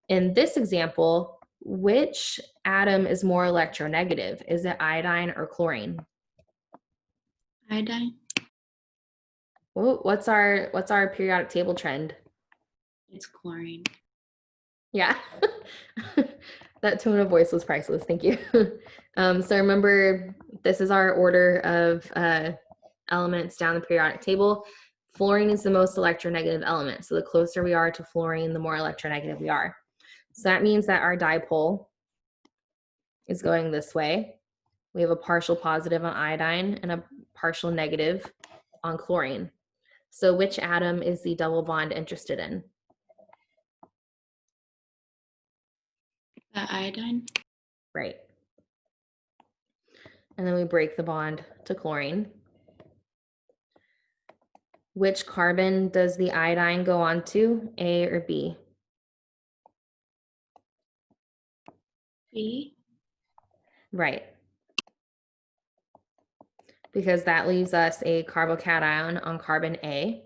In this example, which atom is more electronegative? Is it iodine or chlorine? Iodine. Oh, what's our periodic table trend? It's chlorine. Yeah. That tone of voice was priceless. Thank you. So remember, this is our order of elements down the periodic table. Fluorine is the most electronegative element. So the closer we are to fluorine, the more electronegative we are. So that means that our dipole is going this way. We have a partial positive on iodine and a partial negative on chlorine. So which atom is the double bond interested in? The iodine. Right. And then we break the bond to chlorine. Which carbon does the iodine go on to, A or B? B. Right. Because that leaves us a carbocation on carbon A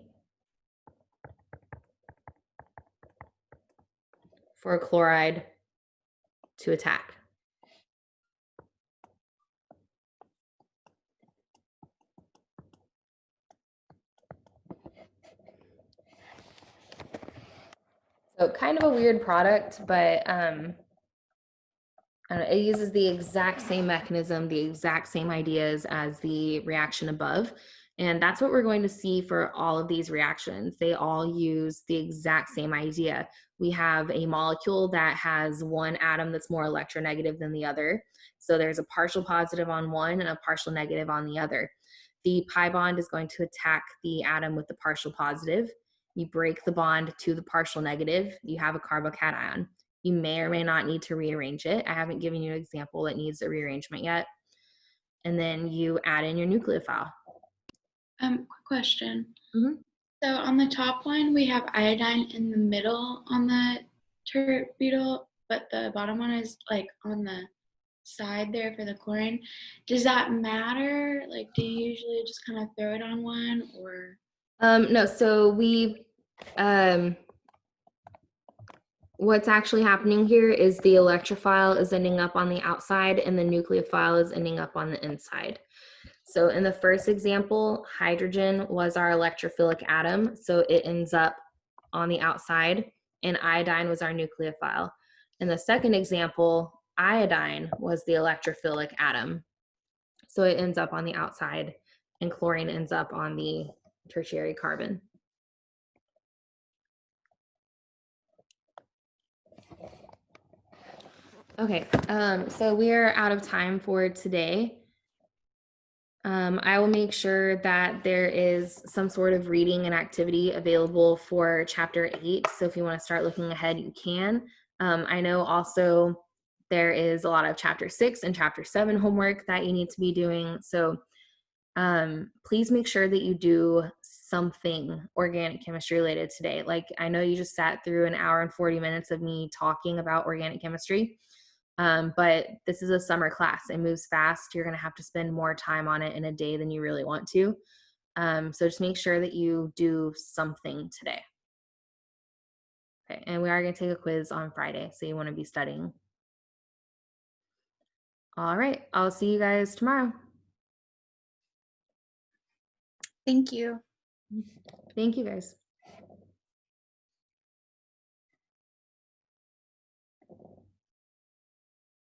for a chloride to attack. So kind of a weird product, but it uses the exact same mechanism, the exact same ideas as the reaction above. And that's what we're going to see for all of these reactions. They all use the exact same idea. We have a molecule that has one atom that's more electronegative than the other. So there's a partial positive on one and a partial negative on the other. The pi bond is going to attack the atom with the partial positive. You break the bond to the partial negative, you have a carbocation. You may or may not need to rearrange it. I haven't given you an example that needs a rearrangement yet. And then you add in your nucleophile. Quick question. Mhm. So on the top one, we have iodine in the middle on the turret beetle, but the bottom one is like on the side there for the chlorine. Does that matter? Like, do you usually just kind of throw it on one, or? No, so what's actually happening here is the electrophile is ending up on the outside and the nucleophile is ending up on the inside. So in the first example, hydrogen was our electrophilic atom, so it ends up on the outside, and iodine was our nucleophile. In the second example, iodine was the electrophilic atom, so it ends up on the outside, and chlorine ends up on the tertiary carbon. Okay, so we are out of time for today. I will make sure that there is some sort of reading and activity available for chapter 8. So if you want to start looking ahead, you can. I know also there is a lot of chapter 6 and chapter 7 homework that you need to be doing. So please make sure that you do something organic chemistry related today. Like, I know you just sat through an hour and 40 minutes of me talking about organic chemistry. But this is a summer class. It moves fast. You're going to have to spend more time on it in a day than you really want to. So just make sure that you do something today. Okay, and we are going to take a quiz on Friday, so you want to be studying. All right, I'll see you guys tomorrow. Thank you. Thank you, guys.